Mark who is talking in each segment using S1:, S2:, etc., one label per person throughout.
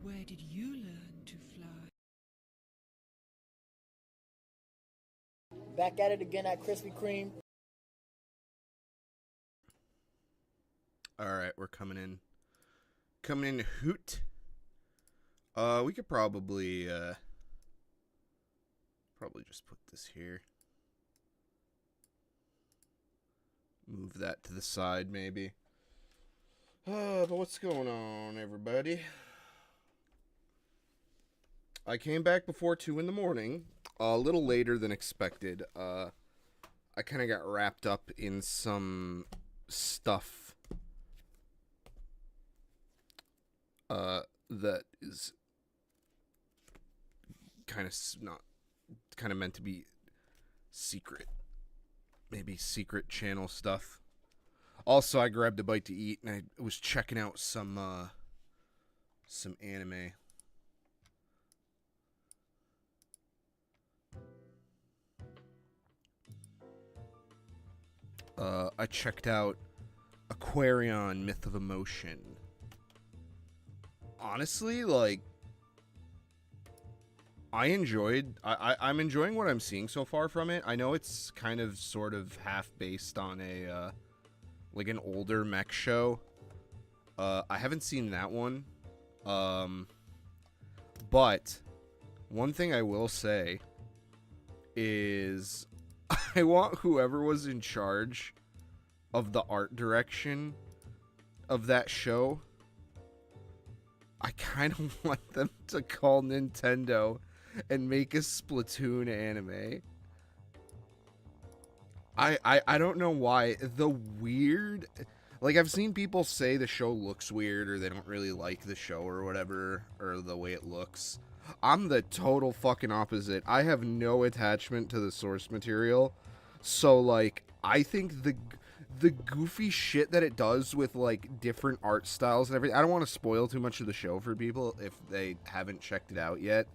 S1: Where did you learn to fly?
S2: Back at it again at Krispy Kreme.
S3: Alright, we're coming in. Coming in hoot. We could probably just put this here. Move that to the side, maybe. But what's going on, everybody? I came back before 2 in the morning, a little later than expected. I kind of got wrapped up in some stuff that is kind of meant to be secret. Maybe secret channel stuff. Also, I grabbed a bite to eat, and I was checking out some anime. I checked out Aquarion Myth of Emotion. Honestly, like, I'm enjoying what I'm seeing so far from it. I know it's kind of sort of half based on a like an older mech show. I haven't seen that one. But one thing I will say is I want whoever was in charge of the art direction of that show, I kind of want them to call Nintendo and make a Splatoon anime. I don't know why. The weird... Like, I've seen people say the show looks weird, or they don't really like the show or whatever, or the way it looks. I'm the total fucking opposite. I have no attachment to the source material. So, like, I think the goofy shit that it does with, like, different art styles and everything... I don't want to spoil too much of the show for people if they haven't checked it out yet.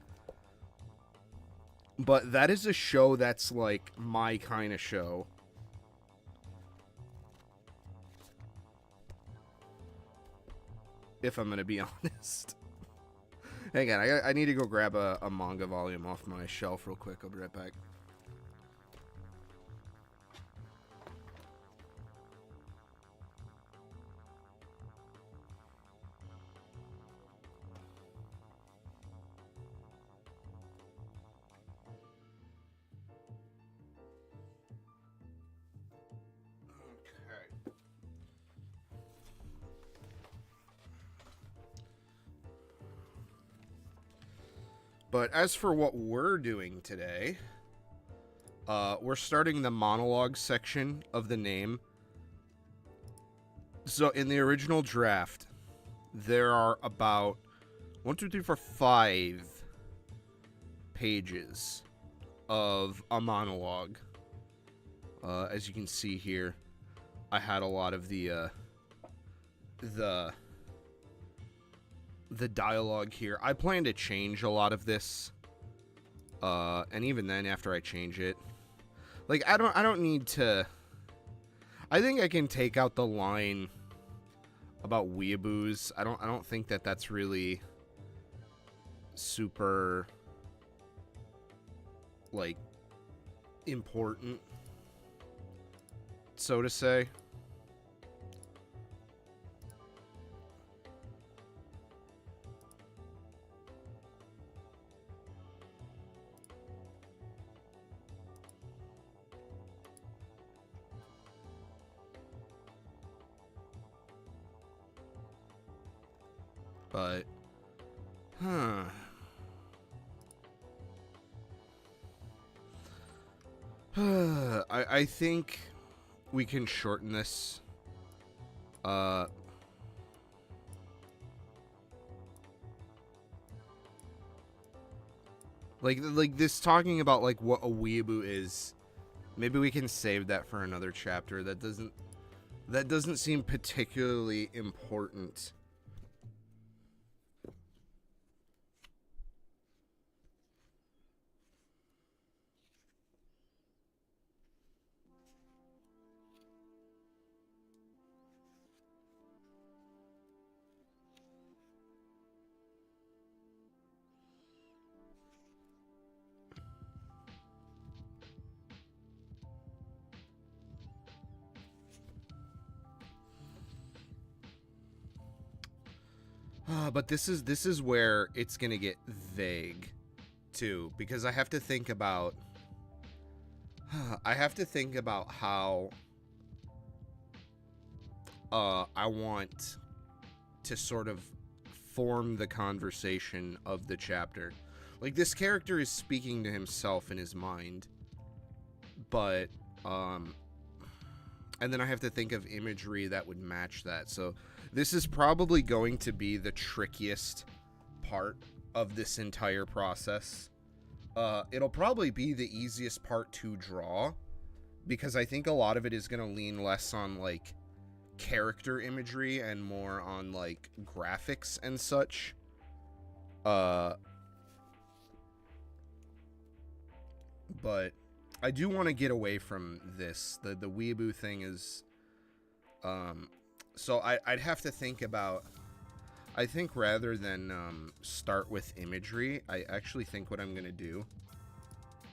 S3: But that is a show that's, like, my kind of show. If I'm going to be honest. Hang on, I need to go grab a manga volume off my shelf real quick. I'll be right back. But as for what we're doing today, we're starting the monologue section of the name. So in the original draft, there are about 5 pages of a monologue. As you can see here, I had a lot of the dialogue here. I plan to change a lot of this, and even then, after I change it, like, I don't need to. I think I can take out the line about weeaboos. I don't think that that's really super, like, important, so to say. But, I think we can shorten this. Like this talking about like what a weeaboo is. Maybe we can save that for another chapter. That doesn't seem particularly important. But this is where it's gonna get vague, too, because I have to think about how I want to sort of form the conversation of the chapter. Like, this character is speaking to himself in his mind, but and then I have to think of imagery that would match that. So this is probably going to be the trickiest part of this entire process. It'll probably be the easiest part to draw, because I think a lot of it is going to lean less on, like, character imagery and more on, like, graphics and such. But I do want to get away from this. The weeaboo thing is... So I'd have to think about... I think rather than start with imagery, I actually think what I'm going to do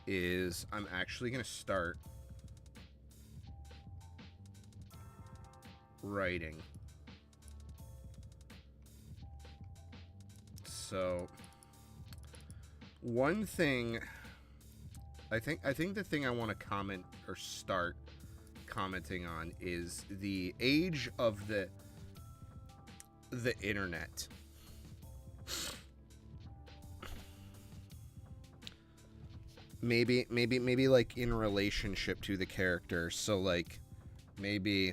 S3: is I'm actually going to start writing. So one thing... I think the thing I want to comment or start commenting on is the age of the internet. Maybe like in relationship to the character. So like maybe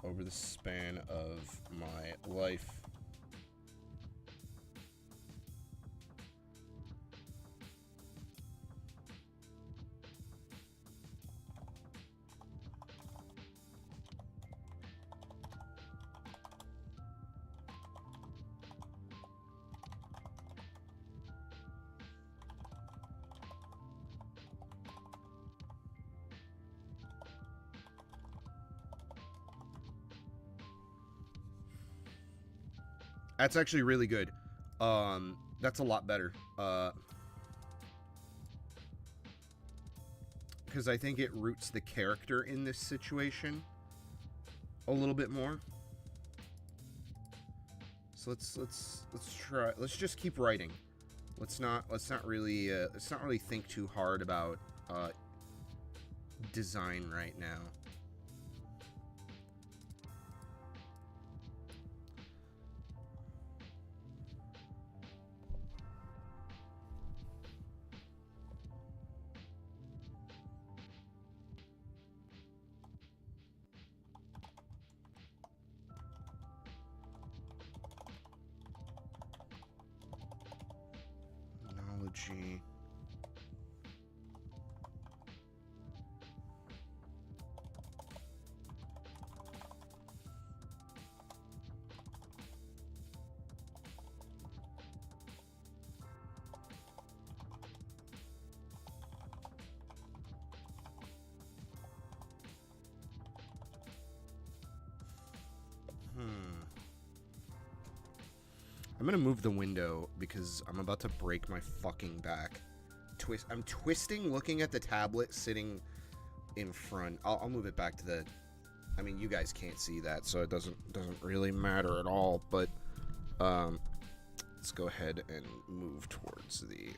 S3: over the span of my life, that's actually really good. That's a lot better. Because I think it roots the character in this situation a little bit more. So let's try. Let's just keep writing. Let's not really think too hard about design right now. Monoloouge. I'm gonna move the window because I'm about to break my fucking back. I'm twisting looking at the tablet sitting in front. I'll move it back to the... I mean, you guys can't see that, so it doesn't really matter at all, but let's go ahead and move towards the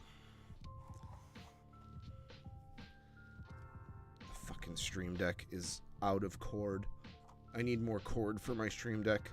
S3: fucking Stream Deck is out of cord. I need more cord for my Stream Deck.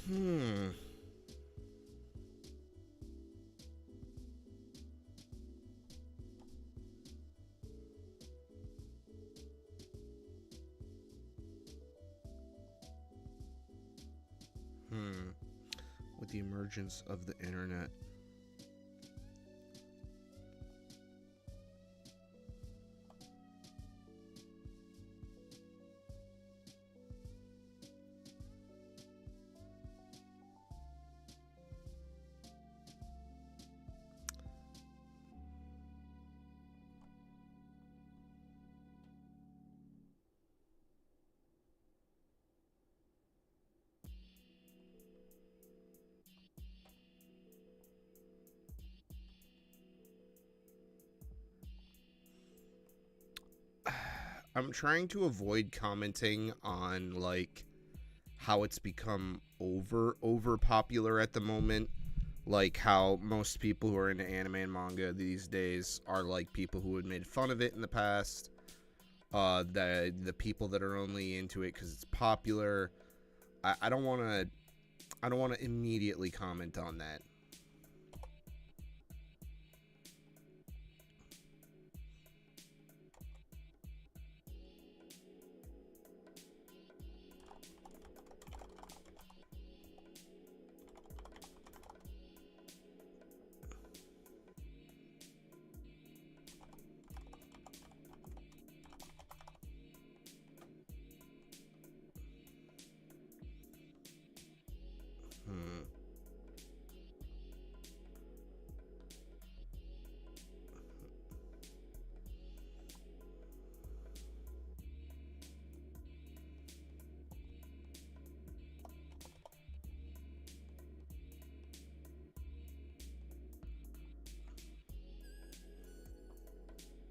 S3: Hmm. With the emergence of the internet. I'm trying to avoid commenting on like how it's become over popular at the moment, like how most people who are into anime and manga these days are like people who had made fun of it in the past, the people that are only into it because it's popular. I don't want to immediately comment on that.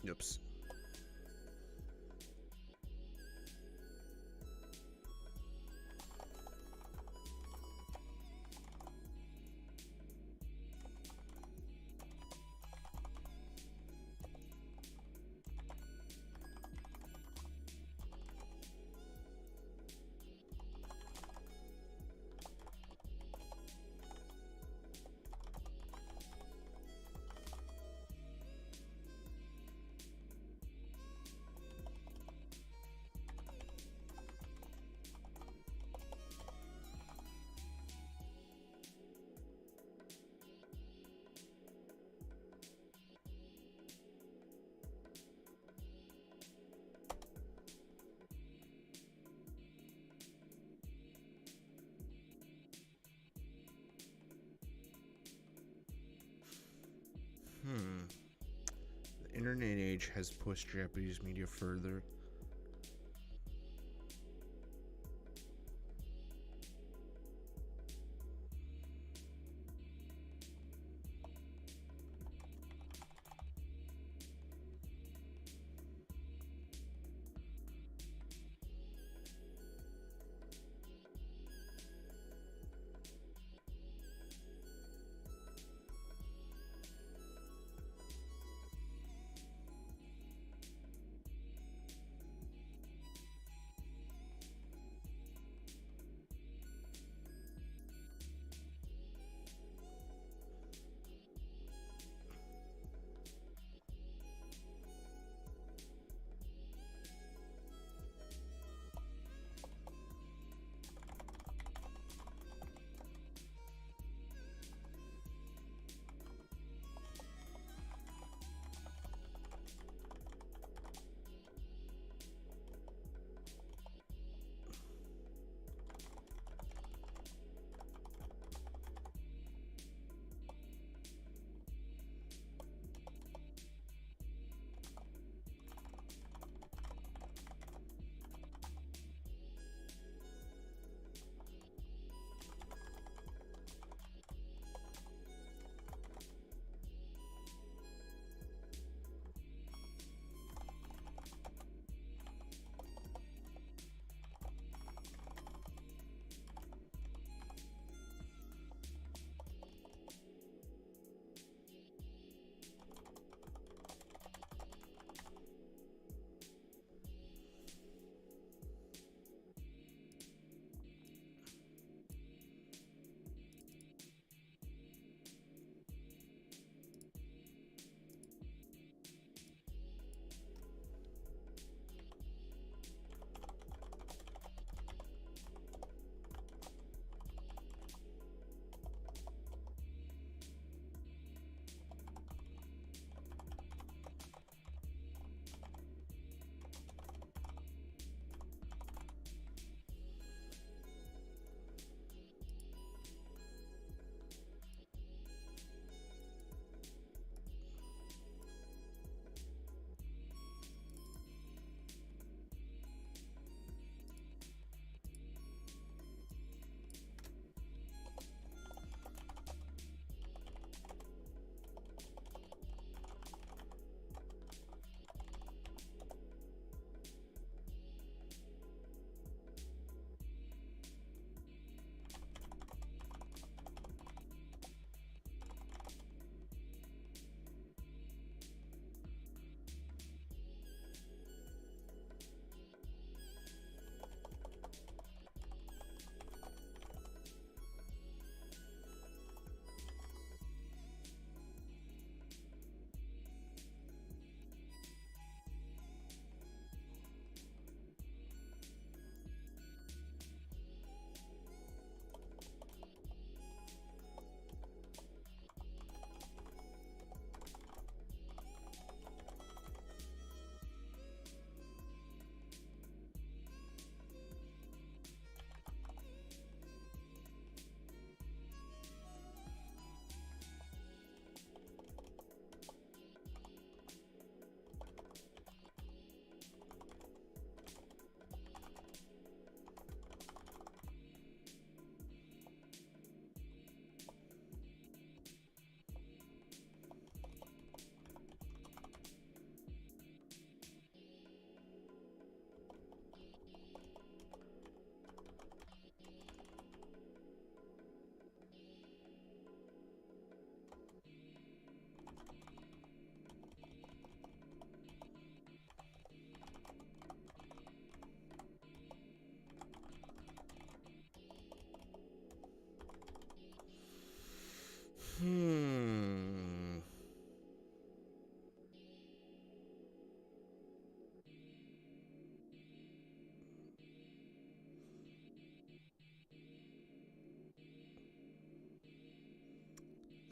S3: Oops. The internet age has pushed Japanese media further.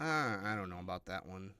S3: I don't know about that one.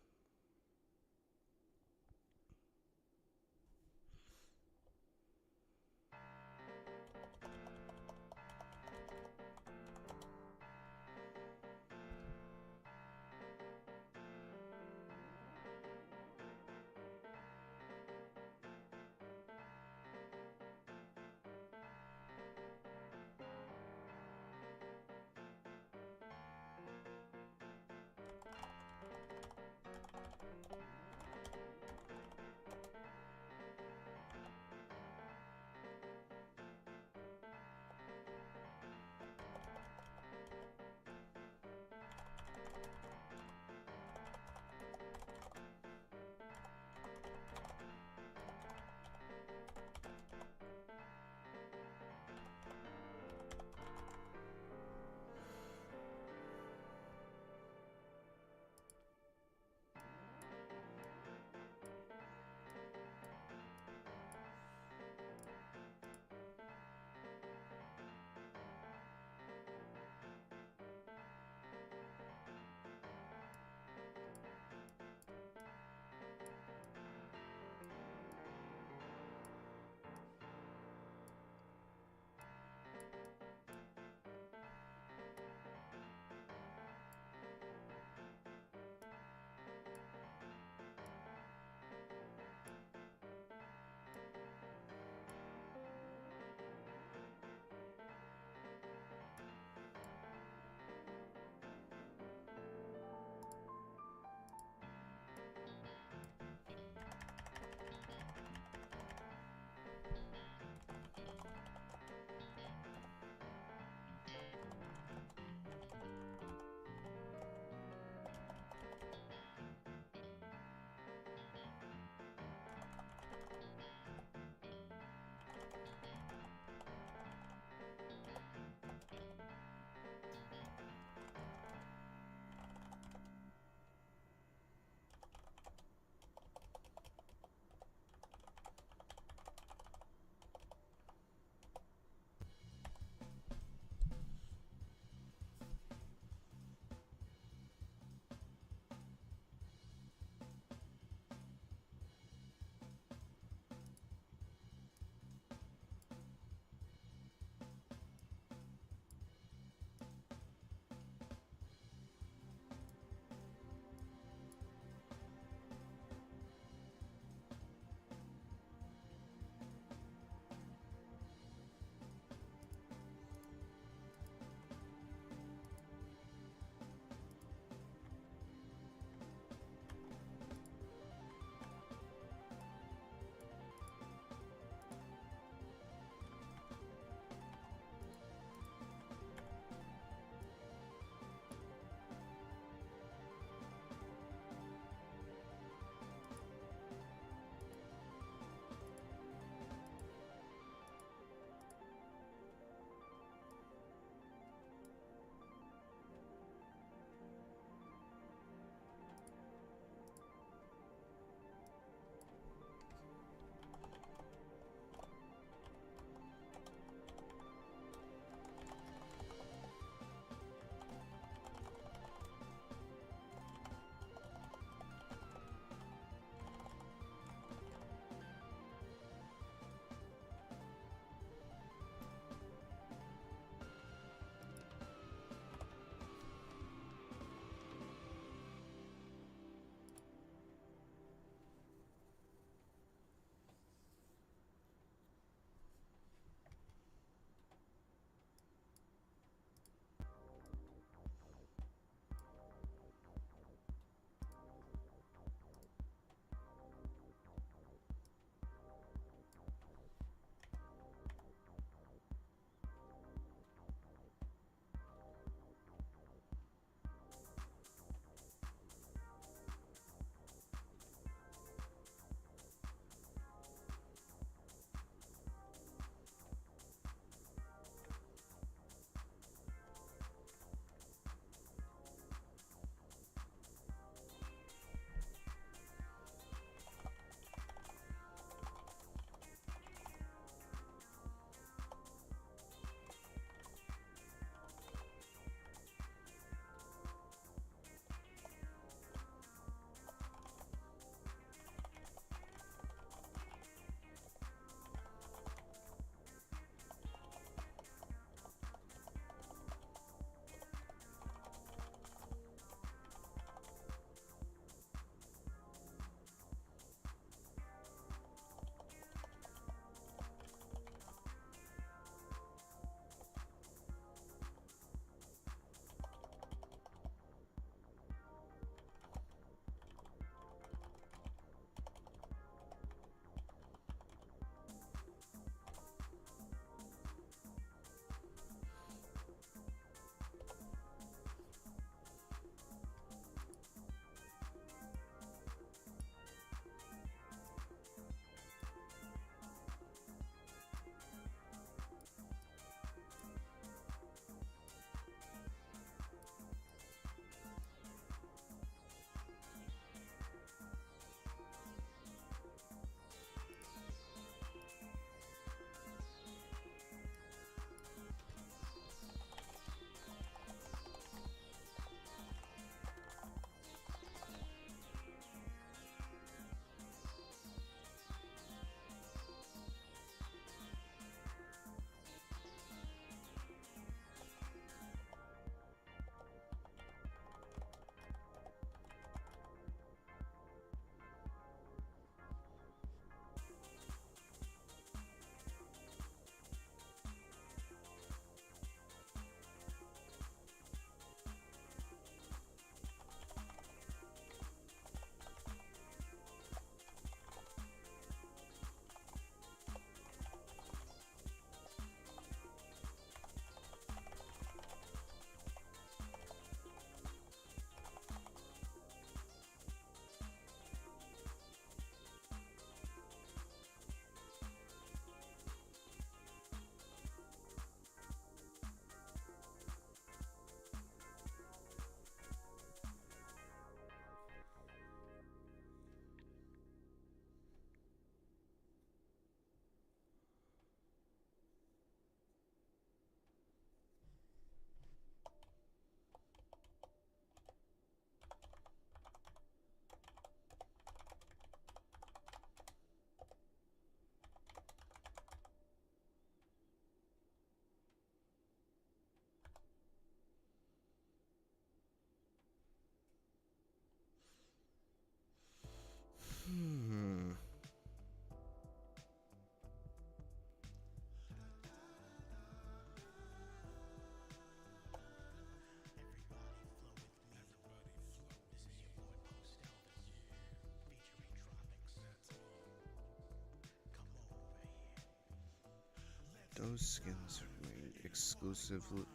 S3: Those skins are made exclusively.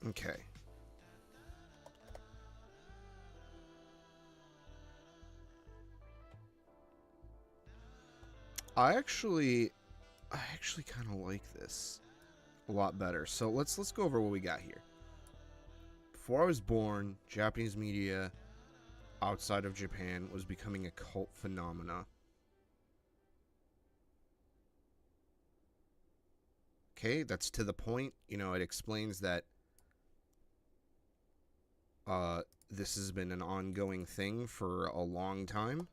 S3: Okay. I actually kind of like this a lot better. So let's go over what we got here. Before I was born, Japanese media outside of Japan was becoming a cult phenomena. Okay, that's to the point. You know, it explains that this has been an ongoing thing for a long time.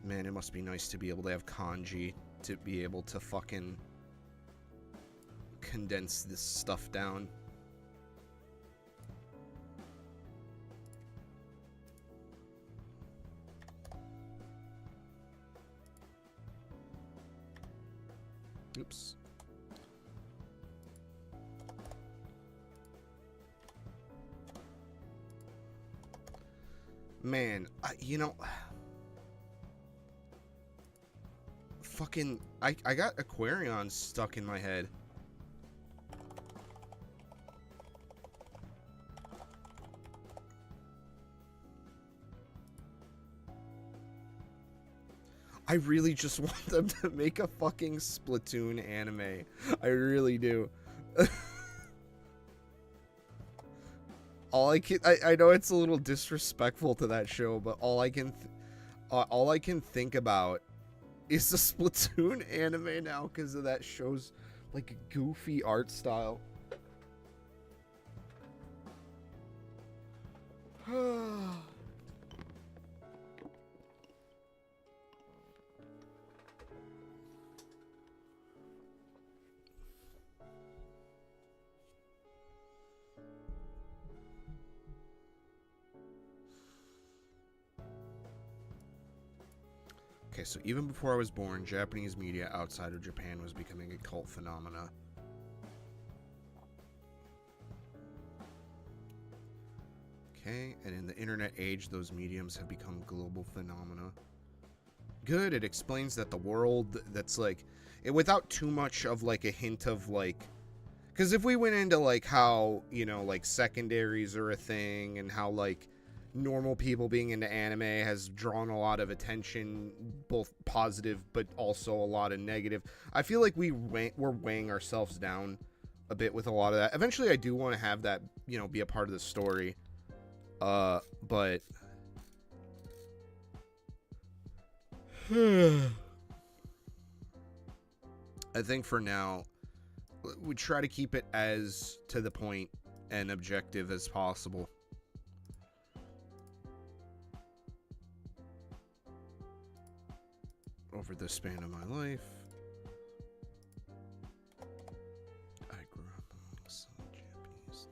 S3: Man, it must be nice to be able to have kanji to be able to fucking condense this stuff down. Oops. Man, you know, fucking, I got Aquarion stuck in my head. I really just want them to make a fucking Splatoon anime. I really do. all I can, I know it's a little disrespectful to that show, but all I can think about is the Splatoon anime now because of that show's like goofy art style. Okay, so even before I was born, Japanese media outside of Japan was becoming a cult phenomena. Okay, and in the internet age, those mediums have become global phenomena. Good, it explains that the world that's like, without too much of like a hint of like, because if we went into like how, you know, like secondaries are a thing and how like normal people being into anime has drawn a lot of attention, both positive but also a lot of negative, I feel like we're weighing ourselves down a bit with a lot of that. Eventually I do want to have that, you know, be a part of the story, but I think for now we try to keep it as to the point and objective as possible. Over the span of my life, I grew up among some Japanese.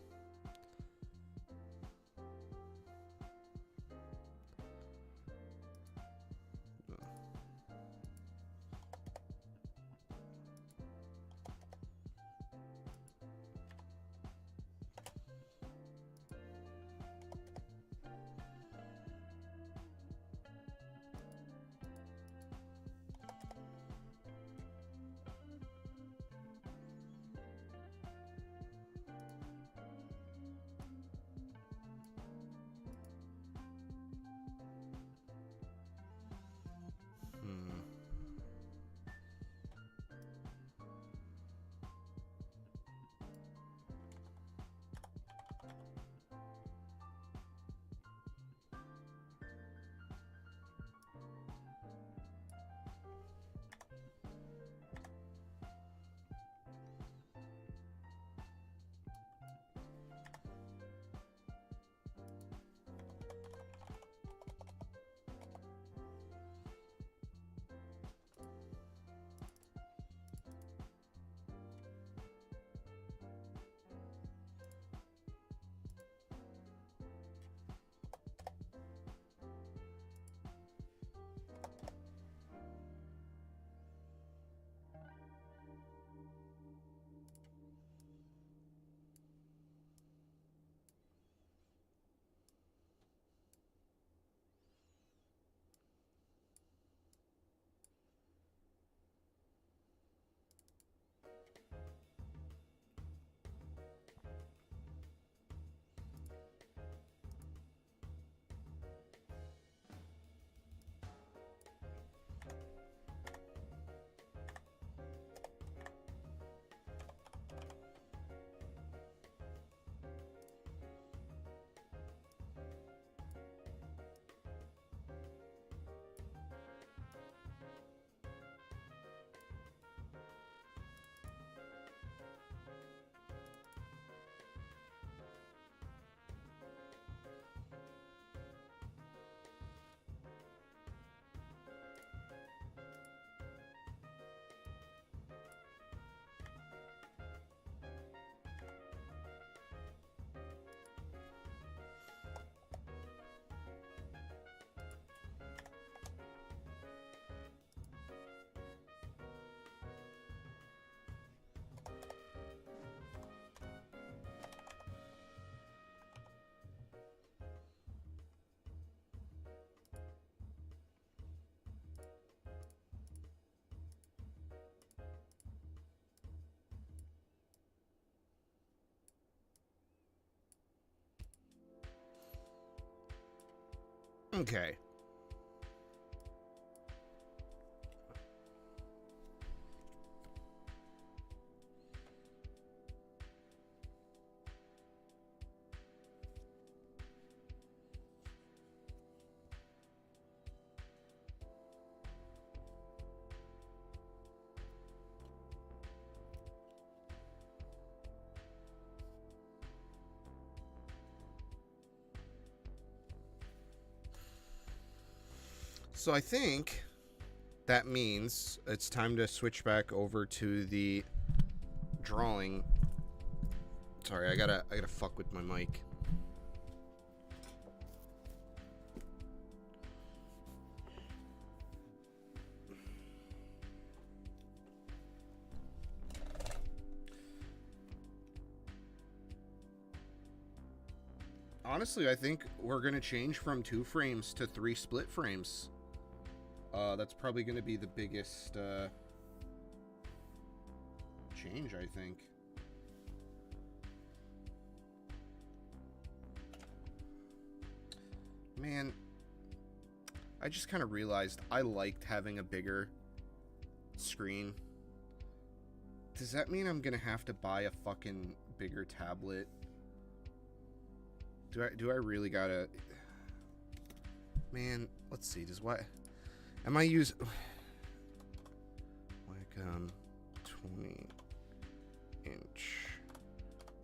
S3: Okay. So I think that means it's time to switch back over to the drawing. Sorry, I gotta fuck with my mic. Honestly, I think we're gonna change from 2 frames to 3 split frames. That's probably gonna be the biggest change, I think. Man, I just kind of realized I liked having a bigger screen. Does that mean I'm gonna have to buy a fucking bigger tablet? Do I really gotta... Man, let's see, does what... Am I use... Wacom 20 inch.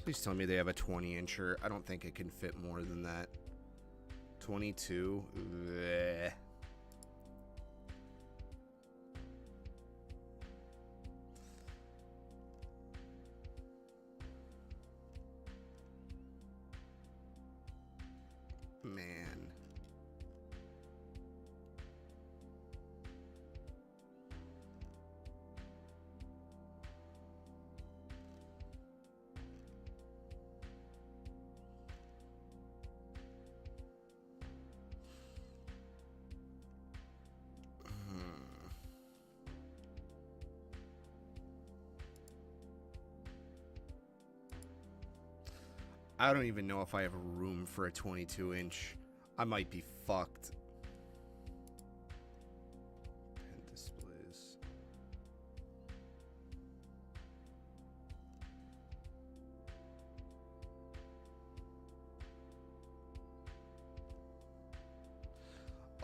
S3: Please tell me they have a 20 incher. I don't think it can fit more than that. 22. Bleh. Man. I don't even know if I have room for a 22 inch. I might be fucked. Pen displays.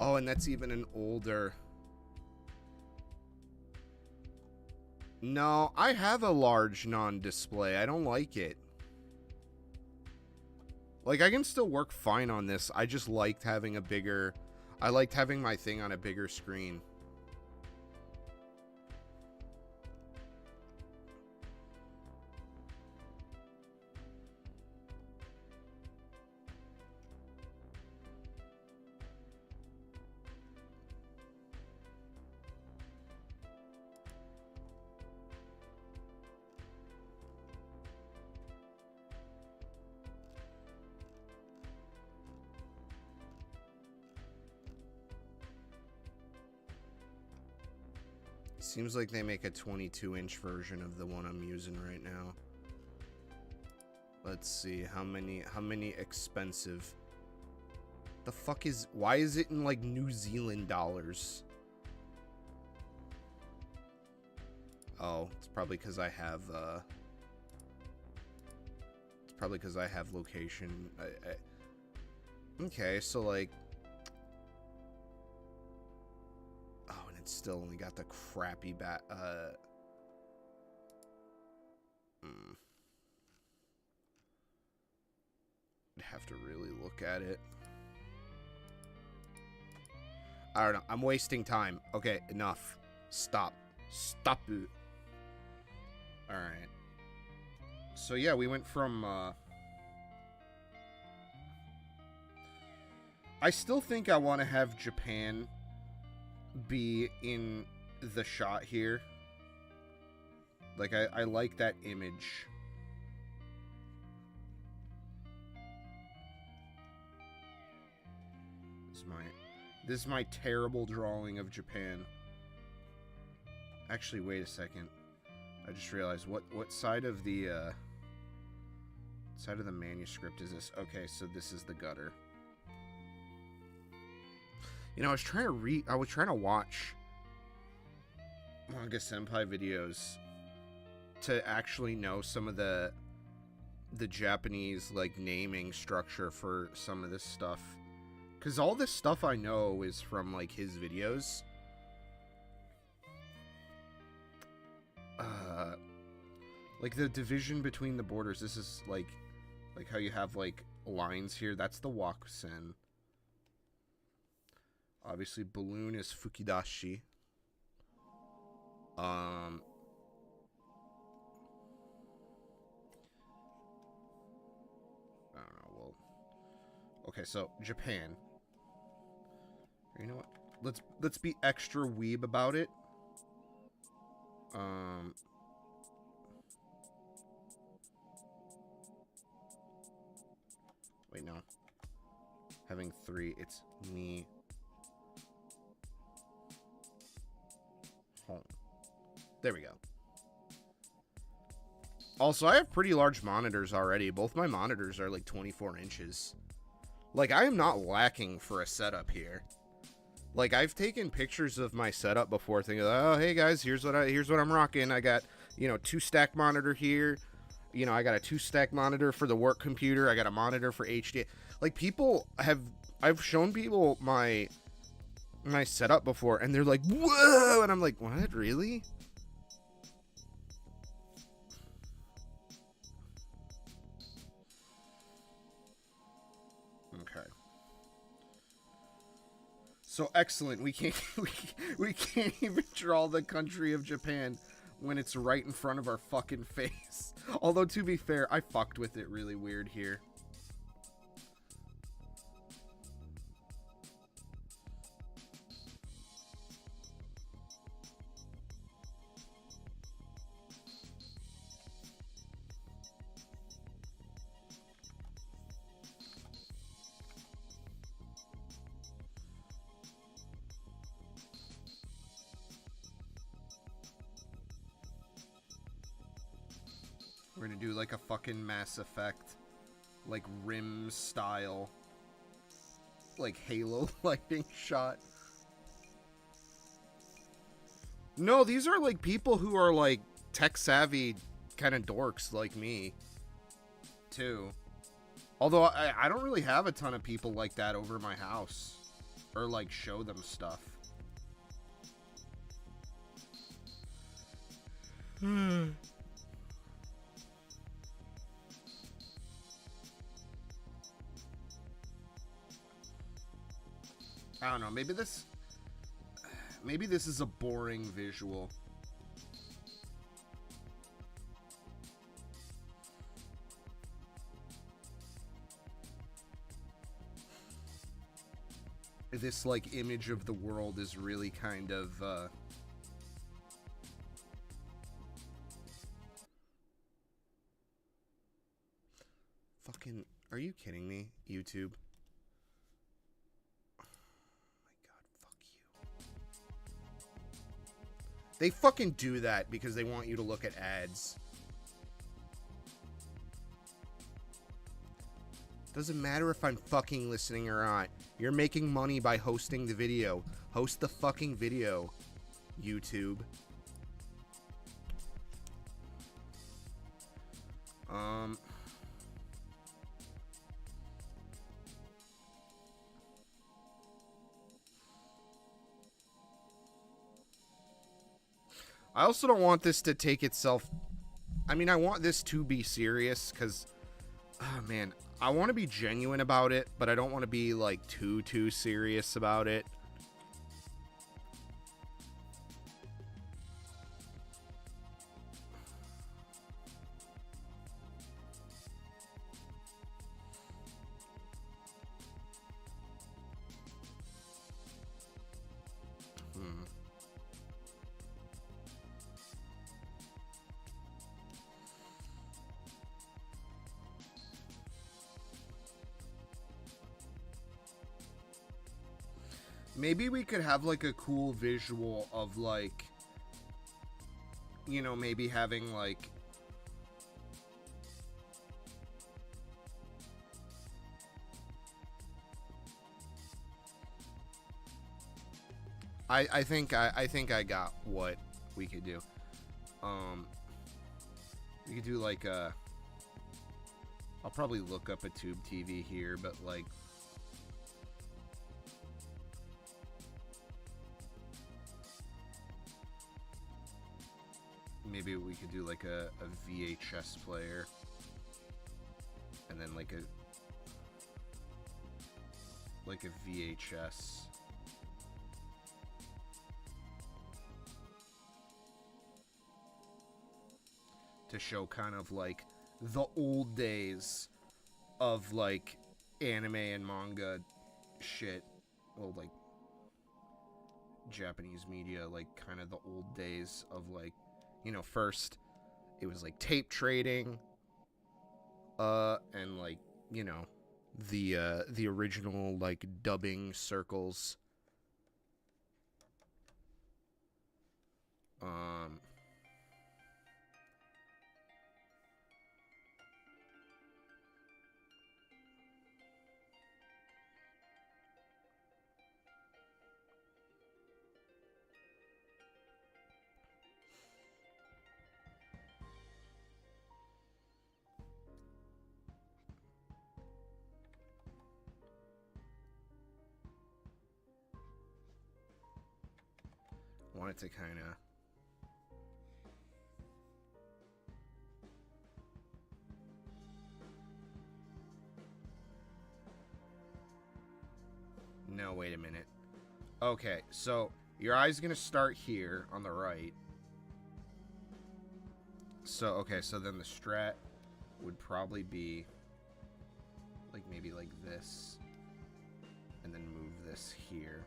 S3: Oh, and that's even an older... No, I have a large non-display. I don't like it. Like, I can still work fine on this. I just liked having a bigger... I liked having my thing on a bigger screen. Seems like they make a 22-inch version of the one I'm using right now. Let's see how many expensive. The fuck is... Why is it in like New Zealand dollars? Oh, it's probably because I have it's probably because I have location. Okay, so like... Still only got the crappy I'd have to really look at it. I don't know. I'm wasting time. Okay, enough. Stop. Stop it. Alright. So yeah, we went from I still think I want to have Japan be in the shot here. Like, I like that image. This is my terrible drawing of Japan. Actually, wait a second. I just realized what side of the manuscript is this? Okay, so this is the gutter. You know, I was trying to watch Manga Senpai videos to actually know some of the Japanese, like, naming structure for some of this stuff. Because all this stuff I know is from, like, his videos. Like, the division between the borders, this is, like how you have, like, lines here. That's the Wakusen. Obviously, balloon is Fukidashi. I don't know. Well, okay, so Japan. You know what? Let's be extra weeb about it. Wait, no. Having 3, it's me. Home. There we go. Also, I have pretty large monitors already. Both my monitors are like 24 inches. Like, I am not lacking for a setup here. Like, I've taken pictures of my setup before, thinking, oh, hey guys, here's what I'm rocking. I got, 2-stack monitor here. I got a 2-stack monitor for the work computer. I got a monitor for HD. Like, I've shown people my setup before, and they're like, whoa, and I'm like, what, really? Okay. So excellent. We can't even draw the country of Japan when it's right in front of our fucking face. Although, to be fair, I fucked with it really weird here. We're gonna do like a fucking Mass Effect, like rim style, like Halo lighting shot. No, these are like people who are like tech savvy kind of dorks like me, too. Although I don't really have a ton of people like that over my house, or like show them stuff. I don't know, maybe this is a boring visual. This, like, image of the world is really kind of, fucking, are you kidding me, YouTube? They fucking do that because they want you to look at ads. Doesn't matter if I'm fucking listening or not. You're making money by hosting the video. Host the fucking video, YouTube. I also don't want this to take itself... I mean, I want this to be serious, because... Oh, man. I want to be genuine about it, but I don't want to be, like, too serious about it. Maybe we could have, like, a cool visual of, like, you know, maybe having, like... I think I got what we could do. We could do, like, a... I'll probably look up a tube TV here, but, like... Maybe we could do like a VHS player, and then like a VHS to show kind of like the old days of like anime and manga shit. Well, like Japanese media, like kind of the old days of like, you know, first it was like tape trading, and like, you know, the original like dubbing circles. Wanted to kind of no, wait a minute. Okay, so your eye's gonna start here on the right. So, okay, so then the strat would probably be like maybe like this, and then move this here.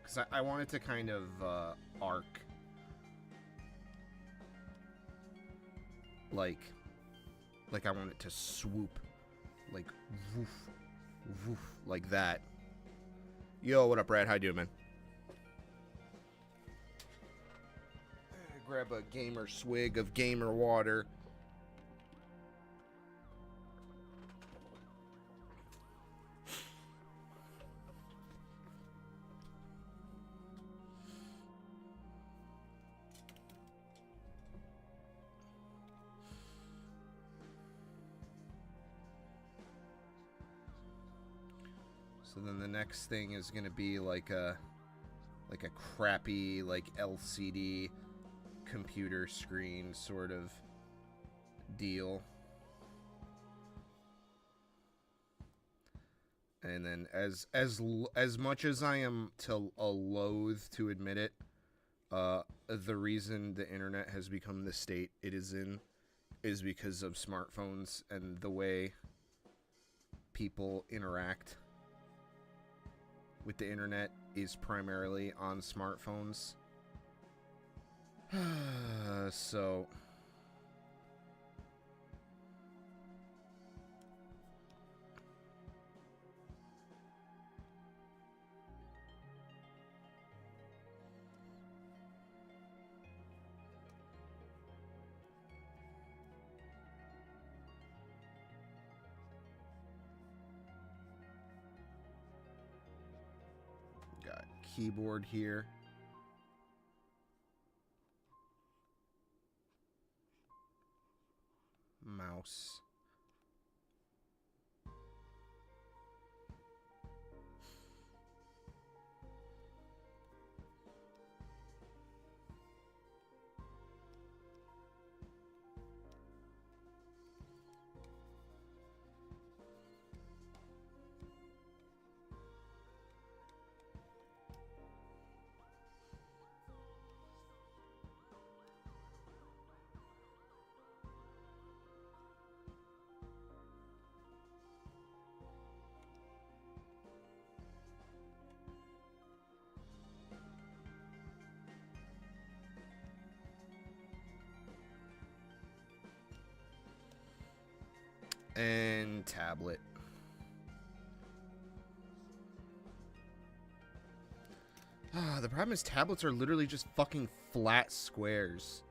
S3: Because I wanted to kind of arc like I want it to swoop like woof woof like that. Yo, what up, Brad? How you doing, man? Grab a gamer swig of gamer water. So then the next thing is gonna be like a crappy like LCD computer screen sort of deal. And then as much as I am loath to admit it, the reason the internet has become the state it is in is because of smartphones and the way people interact with the internet is primarily on smartphones. So got keyboard here. Mouse. And tablet. The problem is tablets are literally just fucking flat squares.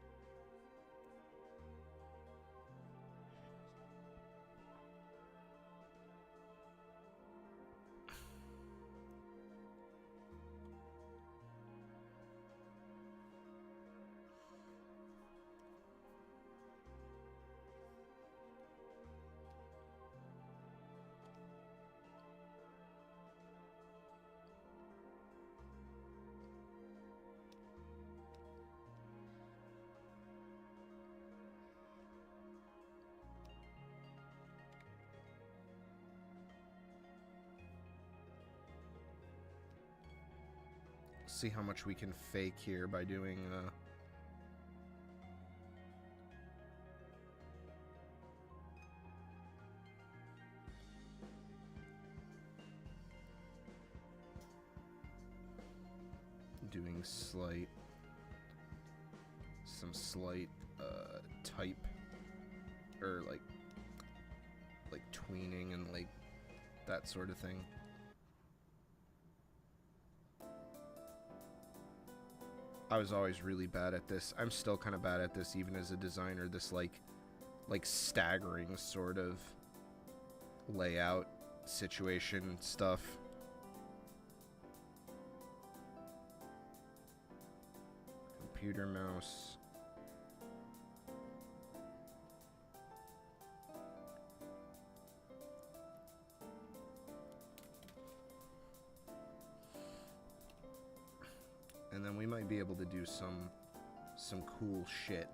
S3: see how much we can fake here by doing doing some slight type, or like tweening and like that sort of thing. I was always really bad at this. I'm still kind of bad at this even as a designer, this like staggering sort of layout situation stuff. Computer mouse. And then we might be able to do some cool shit.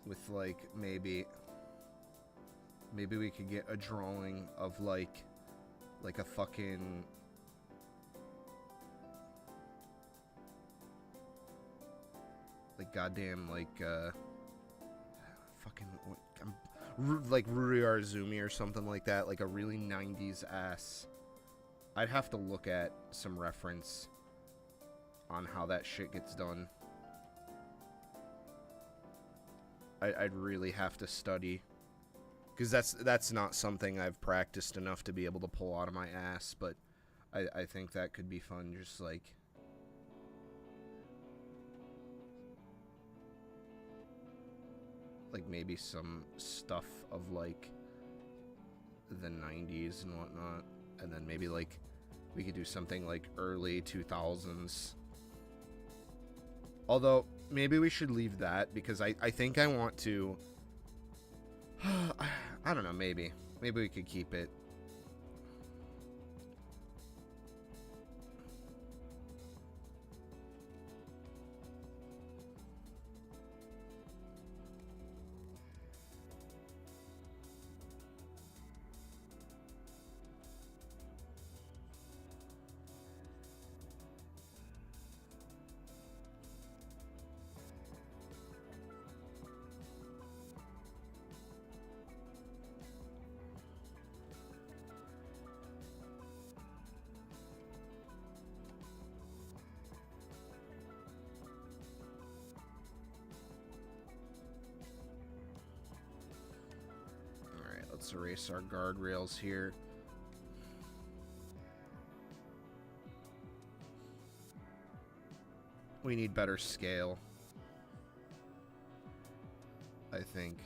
S3: With like maybe we could get a drawing of like a fucking goddamn fucking like Ruri Arzumi or something like that, like a really 90s ass. I'd have to look at some reference on how that shit gets done. I'd really have to study, because that's not something I've practiced enough to be able to pull out of my ass, but I think that could be fun, just like maybe some stuff of like the 90s and whatnot, and then maybe like we could do something like early 2000s. Although maybe we should leave that, because I think I want to I don't know, maybe we could keep it. Let's erase our guardrails here. We need better scale, I think.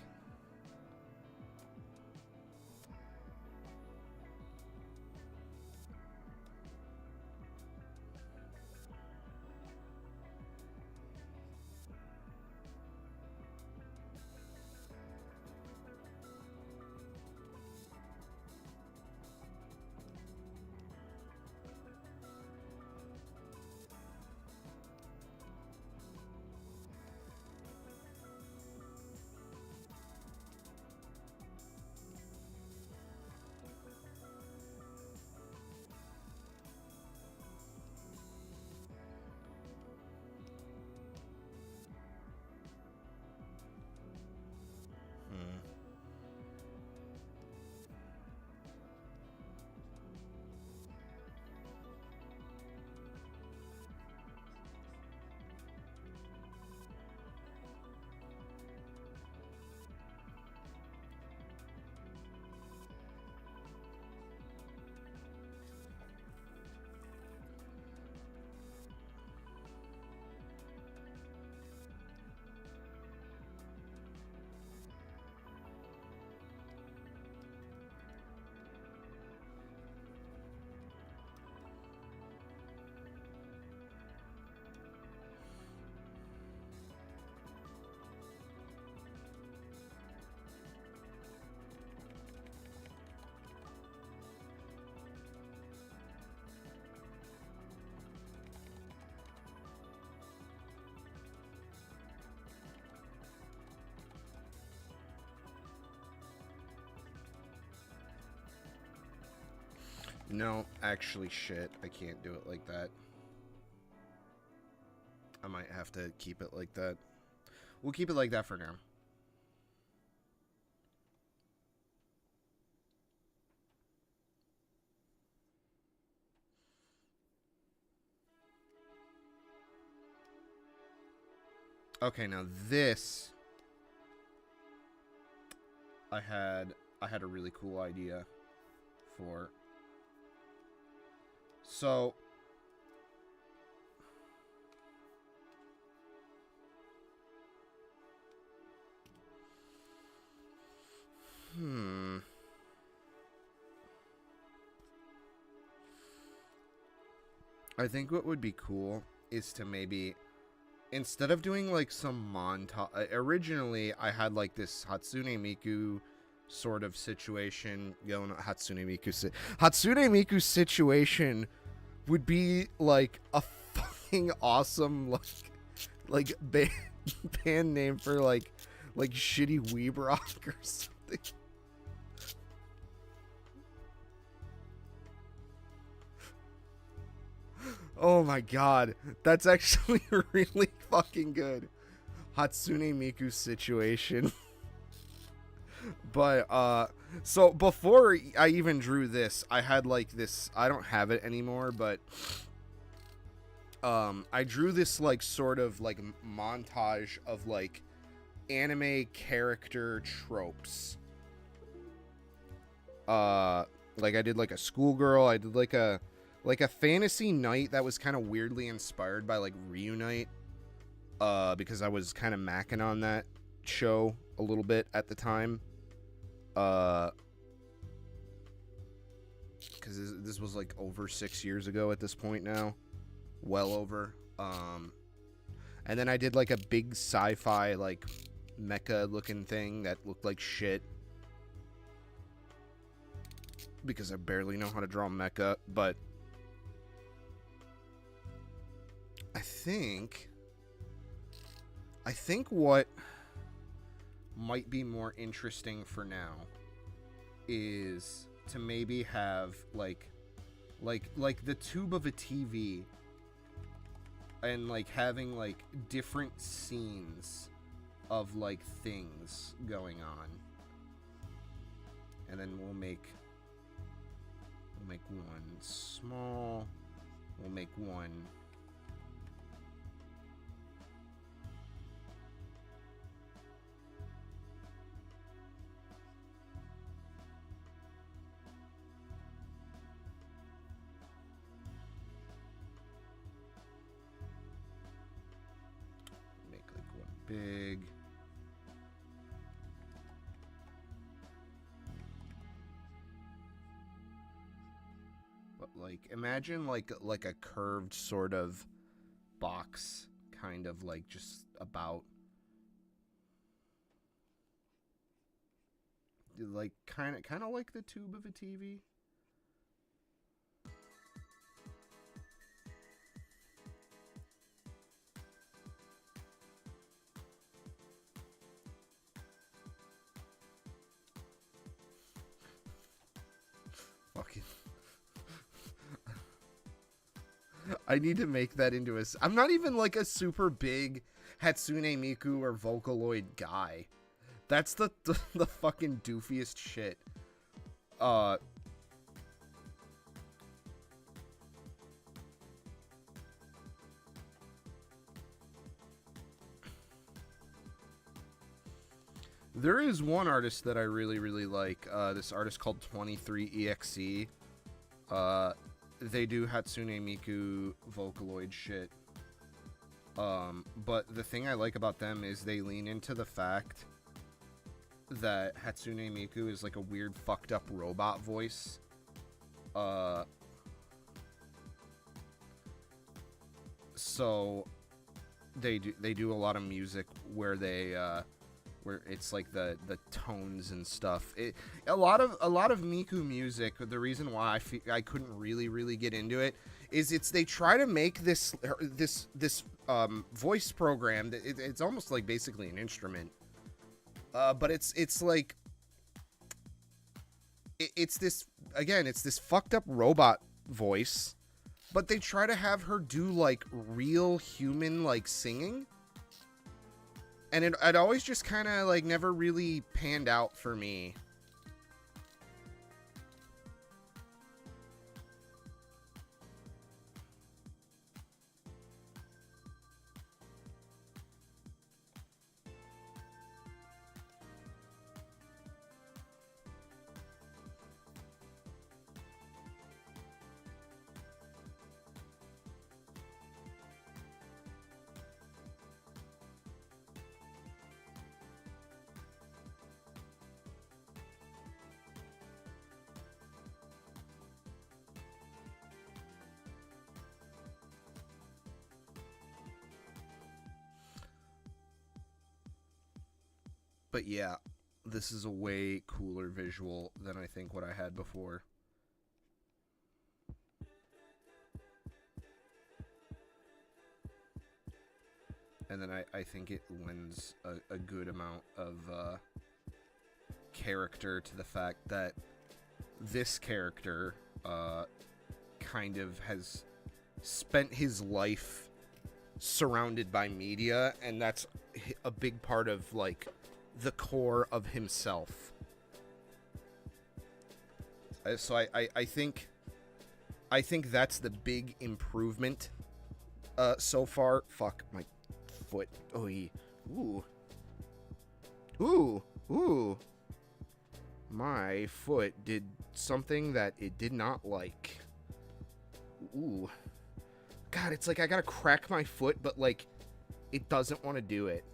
S3: No, actually, shit. I can't do it like that. I might have to keep it like that. We'll keep it like that for now. Okay, now this I had a really cool idea for. So I think what would be cool is to maybe, instead of doing like some montage, originally I had like this Hatsune Miku sort of situation going on. Hatsune Miku situation would be like a fucking awesome like band name for like shitty weeb rock or something. Oh my god, that's actually really fucking good. Hatsune Miku situation. But so before I even drew this, I had like this, I don't have it anymore, but I drew this like sort of like montage of like anime character tropes. Like I did like a schoolgirl, I did like a fantasy knight that was kind of weirdly inspired by like Reunite, because I was kind of macking on that show a little bit at the time, because this was like over 6 years ago at this point now, well over. And then I did like a big sci-fi like mecha looking thing that looked like shit, because I barely know how to draw mecha. But I think what might be more interesting for now is to maybe have like the tube of a TV, and like having like different scenes of like things going on, and then we'll make one small, we'll make one big. But like imagine like a curved sort of box, kind of like just about like kind of like the tube of a TV. Fucking I need to make that into a... I'm not even like a super big Hatsune Miku or Vocaloid guy. That's the fucking doofiest shit. There is one artist that I really, really like. This artist called 23EXE. They do Hatsune Miku Vocaloid shit. But the thing I like about them is they lean into the fact that Hatsune Miku is like a weird fucked up robot voice. So they do a lot of music where they where it's like the tones and stuff. A lot of Miku music, the reason why I couldn't really get into it is they try to make this voice program that it's almost like basically an instrument, but it's like it's this, again, it's this fucked up robot voice, but they try to have her do, like, real human, like, singing. And it always just kind of, like, never really panned out for me. But yeah, this is a way cooler visual than I think what I had before. And then I think it lends a good amount of character to the fact that this character kind of has spent his life surrounded by media, and that's a big part of, like, the core of himself. So I think that's the big improvement so far. Fuck my foot. Oh, ooh. My foot did something that it did not like. Ooh. God, it's like I gotta crack my foot, but, like, it doesn't want to do it.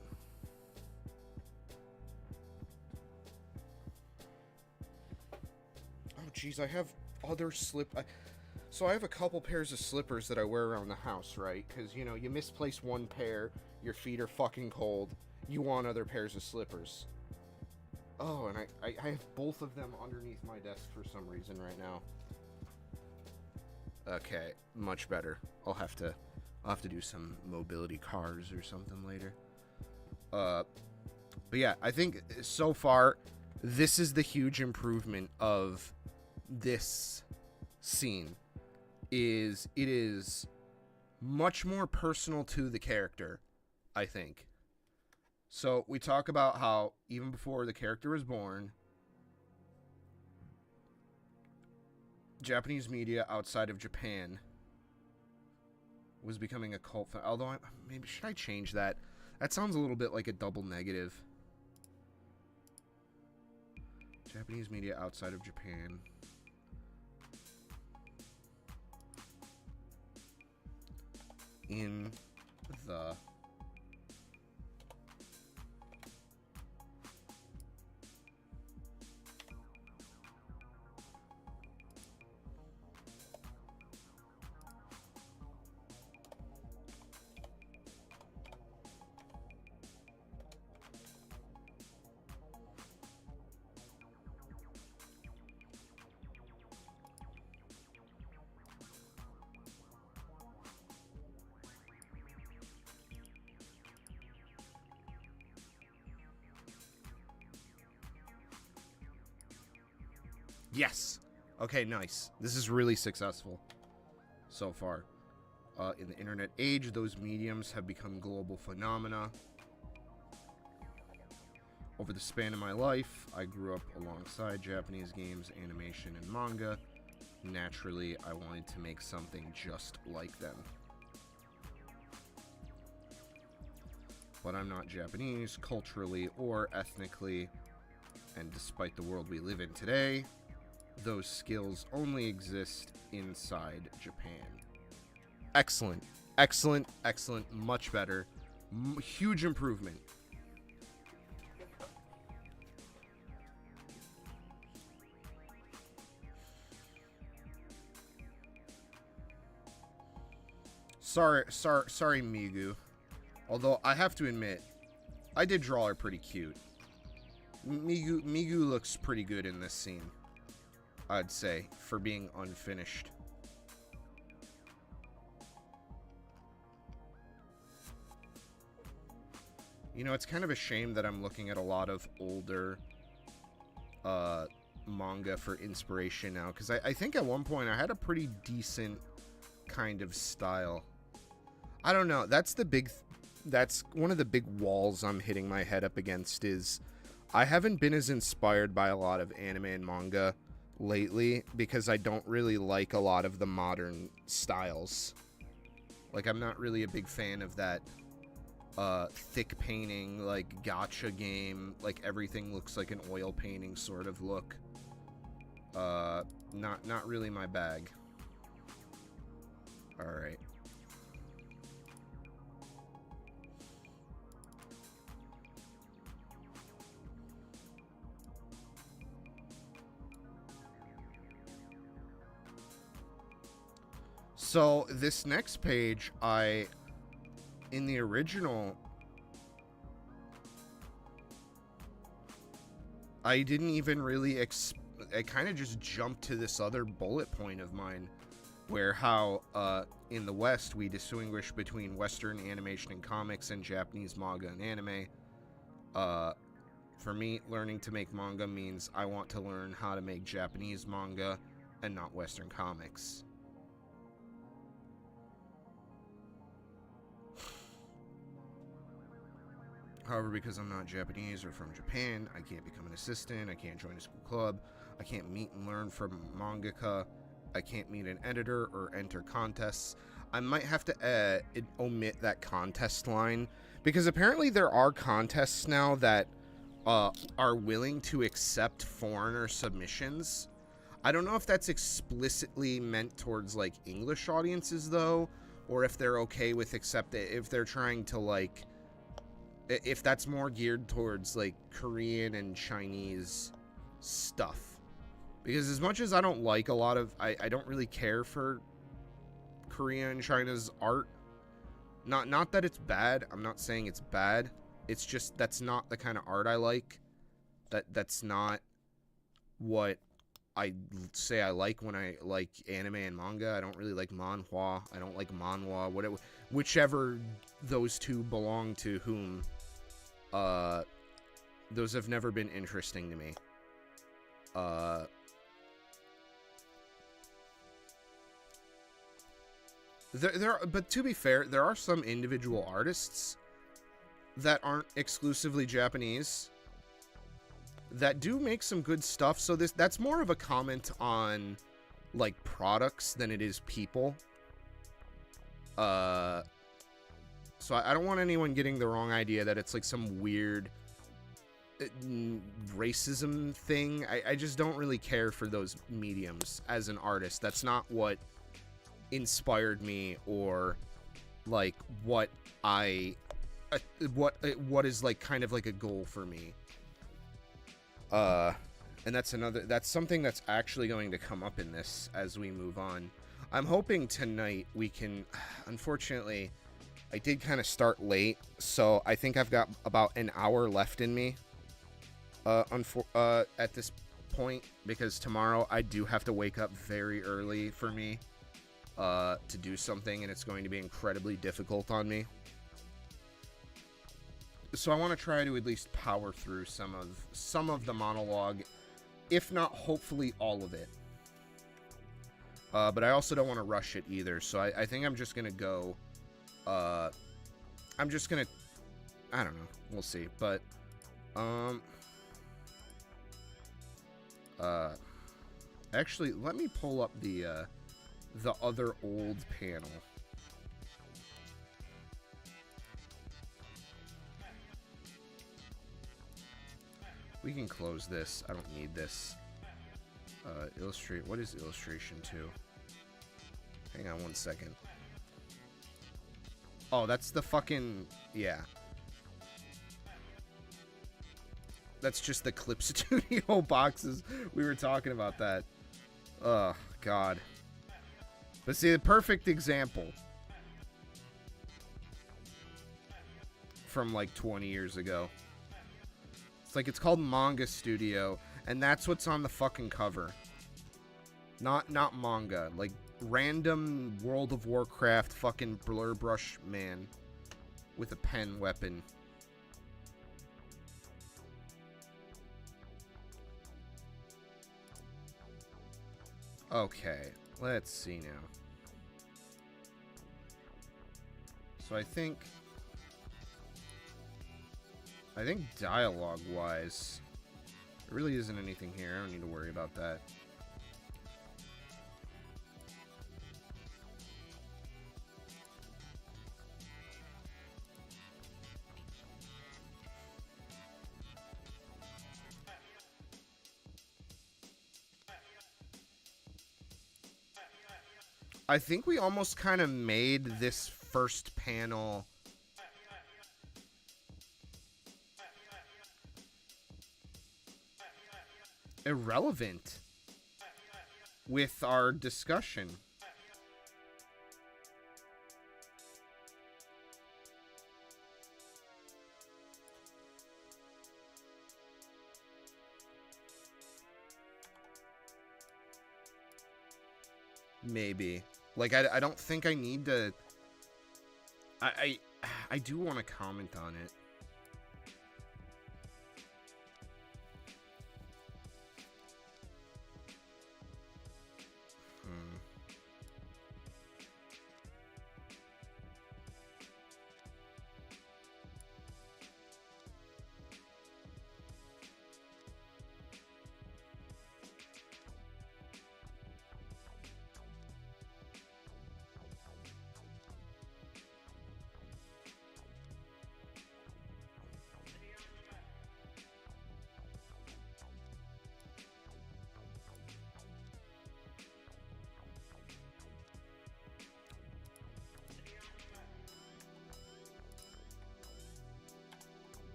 S3: Jeez, I have other so I have a couple pairs of slippers that I wear around the house, right? Because, you know, you misplace one pair, your feet are fucking cold, you want other pairs of slippers. Oh, and I have both of them underneath my desk for some reason right now. Okay, much better. I'll have to do some mobility cars or something later. But yeah, I think so far this is the huge improvement of this scene. It is much more personal to the character, I think. So we talk about how even before the character was born, Japanese media outside of Japan was becoming a cult. Although maybe should I change that? That sounds a little bit like a double negative. Japanese media outside of Japan in the Yes. Okay, nice. This is really successful so far. In the internet age, those mediums have become global phenomena. Over the span of my life, I grew up alongside Japanese games, animation, and manga. Naturally, I wanted to make something just like them. But I'm not Japanese, culturally or ethnically, and despite the world we live in today, those skills only exist inside Japan. Excellent. Excellent. Excellent. Much better. Huge improvement. Sorry, Migu. Although, I have to admit, I did draw her pretty cute. Migu looks pretty good in this scene, I'd say, for being unfinished. You know, it's kind of a shame that I'm looking at a lot of older manga for inspiration now, because I think at one point I had a pretty decent kind of style. I don't know. That's one of the big walls I'm hitting my head up against, is I haven't been as inspired by a lot of anime and manga lately, because I don't really like a lot of the modern styles. Like, I'm not really a big fan of that thick painting, like, gacha game, like, everything looks like an oil painting sort of look. Not really my bag. Alright. So, this next page, in the original, I didn't even really, I kind of just jumped to this other bullet point of mine, where how, in the West, we distinguish between Western animation and comics and Japanese manga and anime. For me, learning to make manga means I want to learn how to make Japanese manga and not Western comics. However, because I'm not Japanese or from Japan, I can't become an assistant, I can't join a school club, I can't meet and learn from mangaka, I can't meet an editor or enter contests. I might have to omit that contest line, because apparently there are contests now that are willing to accept foreigner submissions. I don't know if that's explicitly meant towards, like, English audiences, though, or if they're okay with if they're trying to, like, if that's more geared towards, like, Korean and Chinese stuff. Because as much as I don't like a lot of, I don't really care for Korea and China's art. Not that it's bad. I'm not saying it's bad. It's just that's not the kind of art I like. That's not what I say I like when I like anime and manga. I don't really like manhwa. I don't like manhwa. Whichever those two belong to whom. Those have never been interesting to me. But to be fair, there are some individual artists that aren't exclusively Japanese that do make some good stuff. So that's more of a comment on, like, products than it is people. So I don't want anyone getting the wrong idea that it's like some weird racism thing. I just don't really care for those mediums as an artist. That's not what inspired me, or like what is like kind of like a goal for me. And that's something that's actually going to come up in this as we move on. I'm hoping tonight we can, unfortunately, I did kind of start late, so I think I've got about an hour left in me at this point, because tomorrow I do have to wake up very early for me to do something, and it's going to be incredibly difficult on me. So I want to try to at least power through some of the monologue, if not hopefully all of it. But I also don't want to rush it either, so I think I'm just going to go... I don't know, we'll see, but, actually, let me pull up the other old panel. We can close this, I don't need this. Illustrate, what is illustration 2? Hang on one second. Oh, that's the fucking... yeah. That's just the Clip Studio boxes. We were talking about that. Oh, God. But see, the perfect example. From, like, 20 years ago. It's like, it's called Manga Studio, and that's what's on the fucking cover. Not manga. Like... random World of Warcraft fucking blur brush man with a pen weapon. Okay, let's see now. So I think dialogue-wise, there really isn't anything here. I don't need to worry about that. I think we almost kind of made this first panel irrelevant with our discussion. Maybe. Like, I don't think I need to... I do want to comment on it.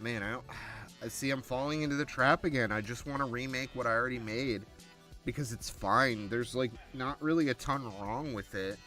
S3: Man, I see I'm falling into the trap again. I just want to remake what I already made because it's fine. There's like not really a ton wrong with it.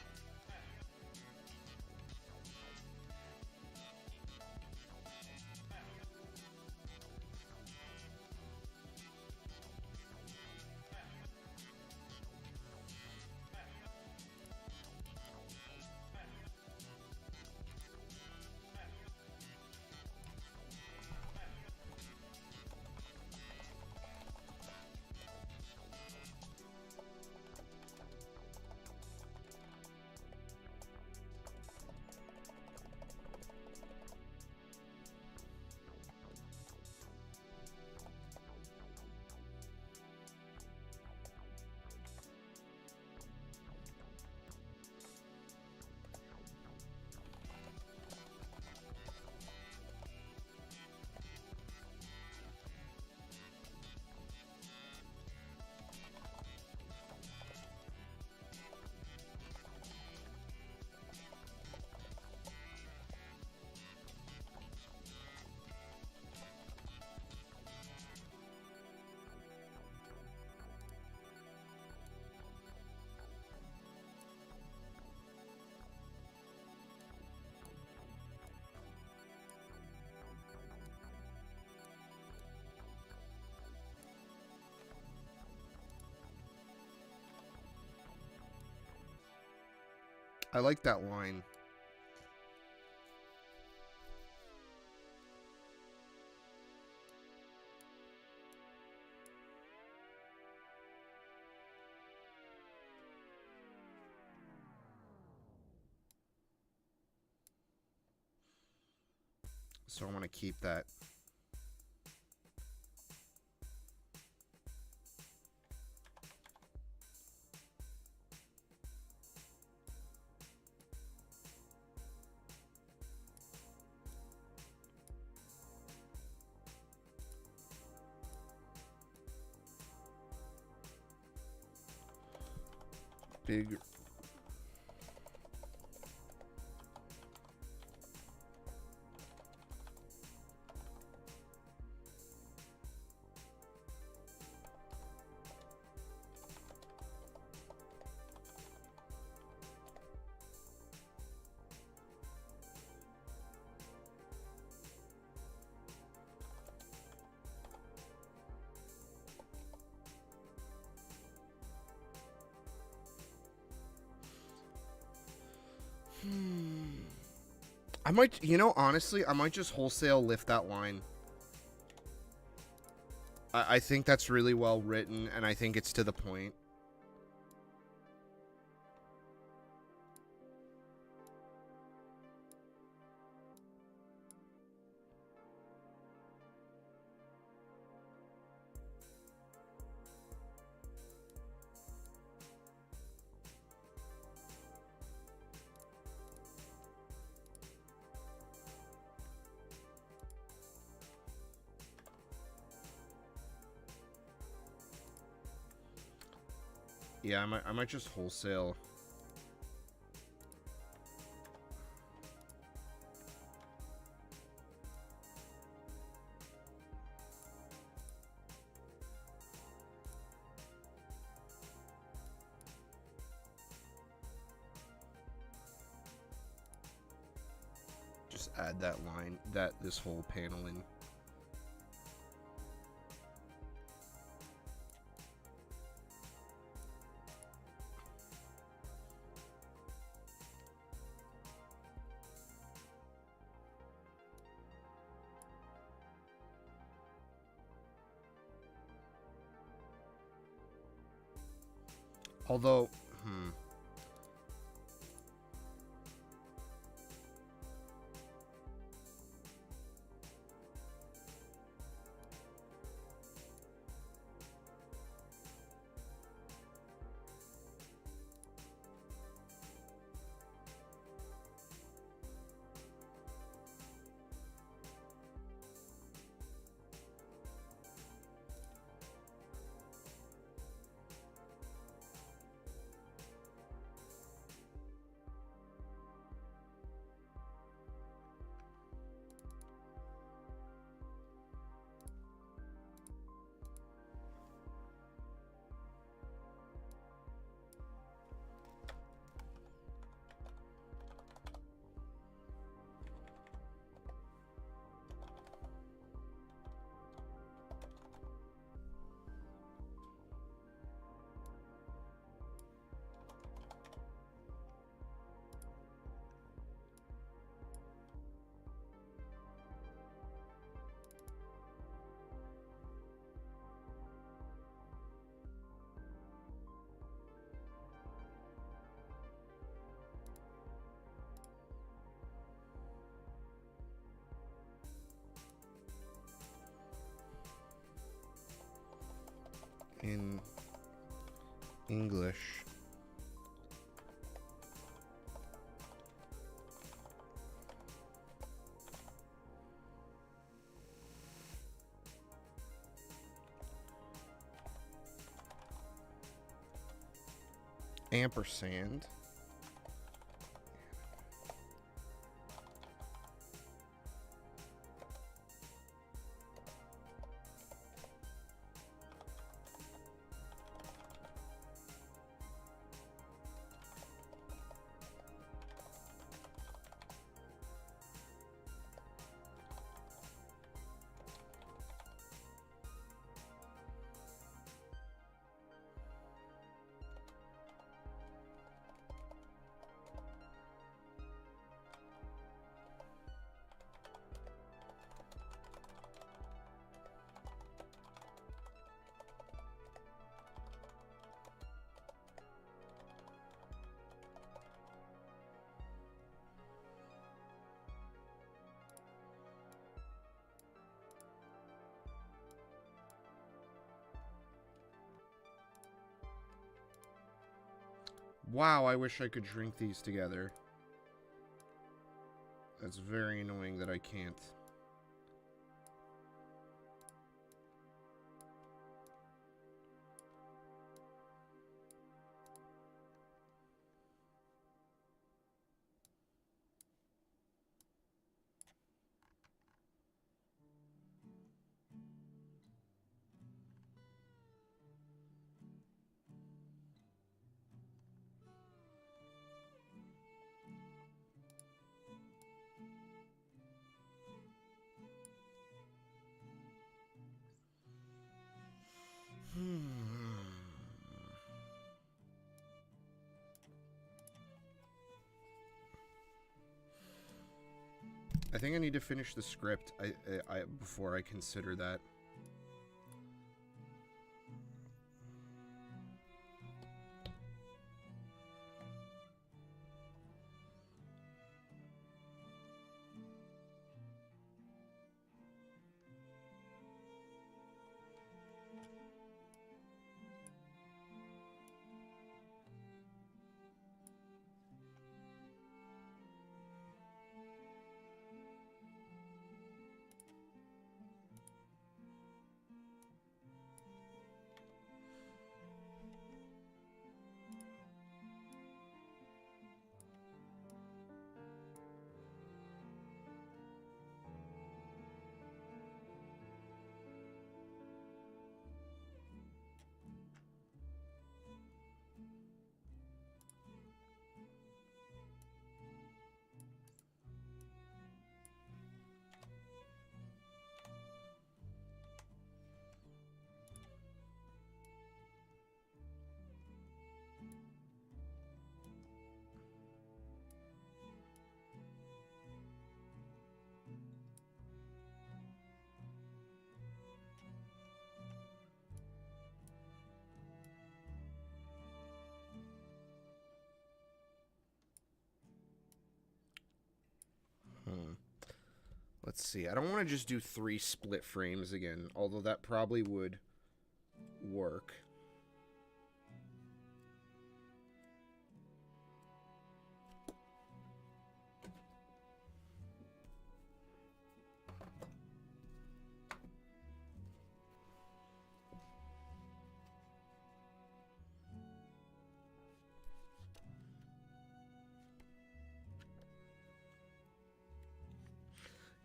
S3: I like that line. So I want to keep that. Big. might, you know, honestly, I might just wholesale lift that line. I think that's really well written, and I think it's to the point. Yeah, I might just wholesale. Just add that line, this whole panel in. Although, in English, ampersand, Wow, I wish I could drink these together. That's very annoying that I can't. I think I need to finish the script before I consider that. Let's see. I don't want to just do 3 split frames again, although that probably would work.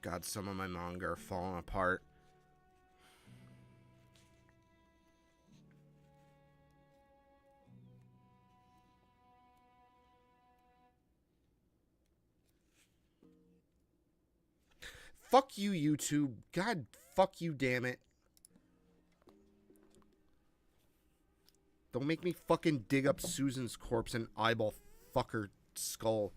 S3: God, some of my manga are falling apart. Fuck you, YouTube. God, fuck you, damn it. Don't make me fucking dig up Susan's corpse and eyeball fuck her skull.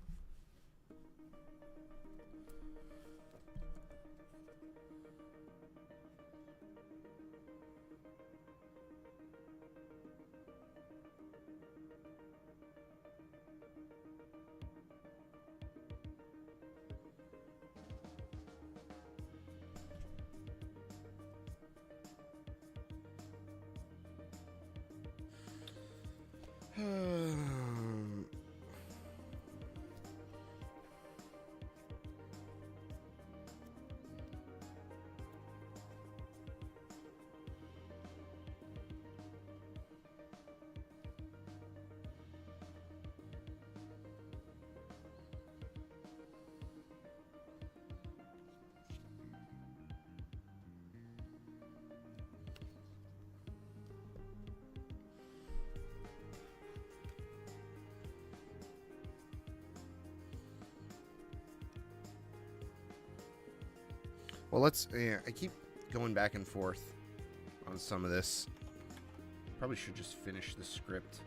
S3: Well, let's... Yeah, I keep going back and forth on some of this. Probably should just finish the script.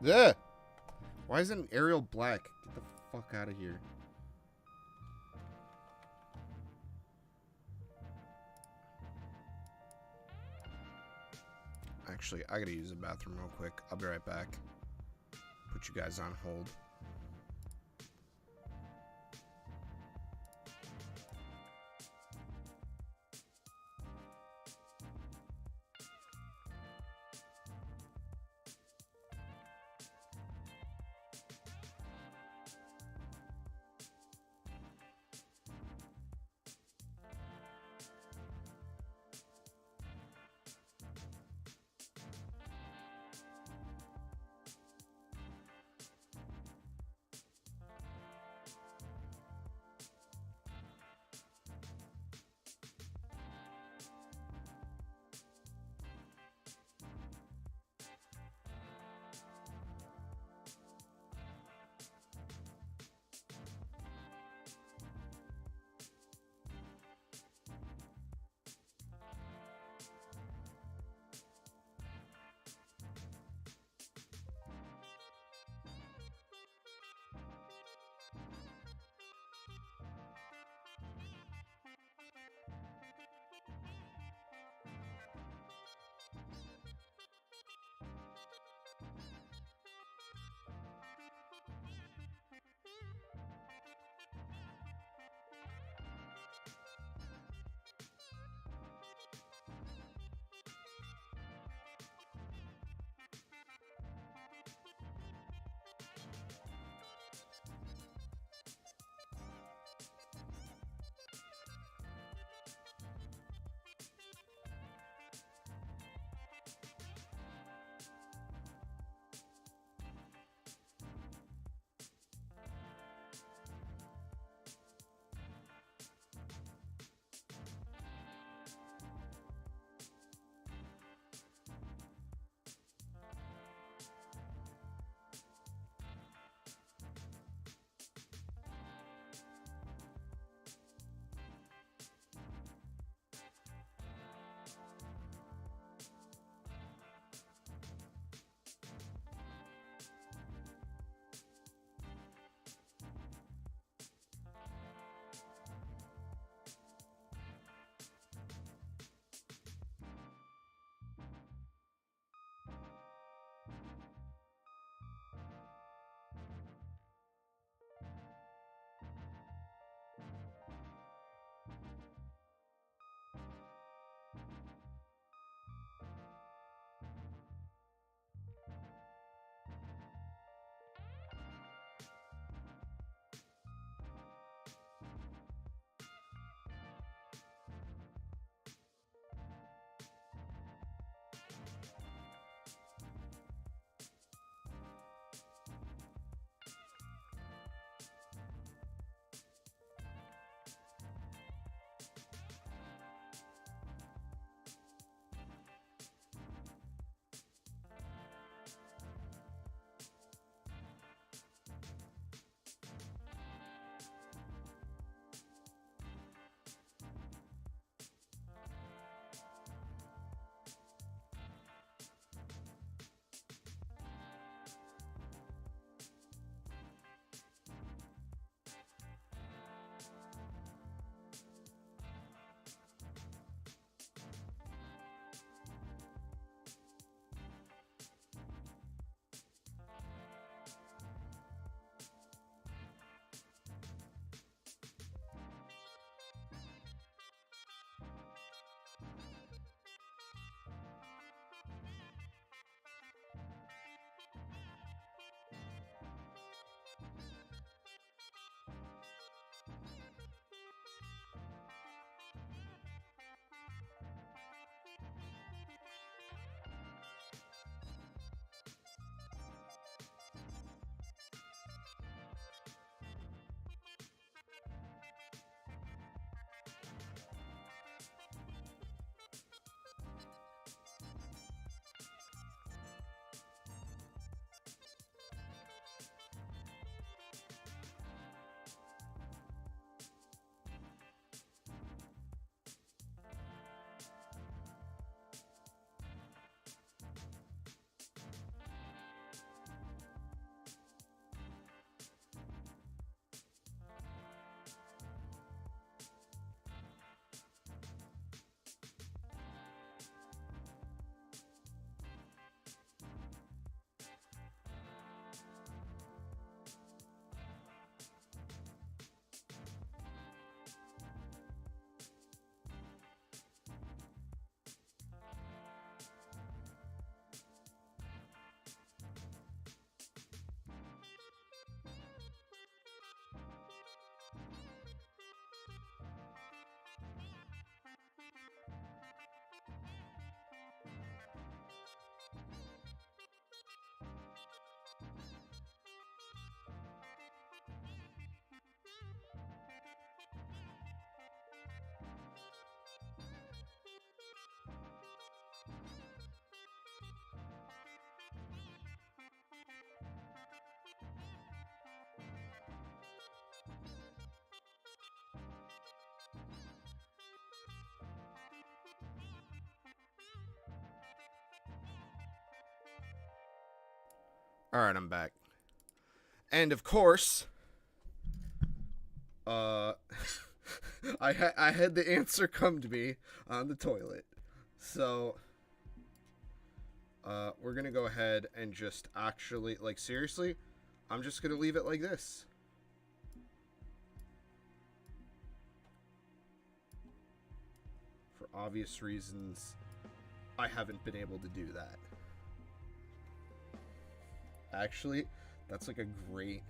S3: Ugh! Why isn't Ariel black? Get the fuck out of here. Actually, I gotta use the bathroom real quick. I'll be right back. Put you guys on hold. Alright, I'm back. And of course, I had the answer come to me on the toilet. So, we're gonna go ahead and just actually, like, seriously, I'm just gonna leave it like this. For obvious reasons, I haven't been able to do that. Actually, that's like a great...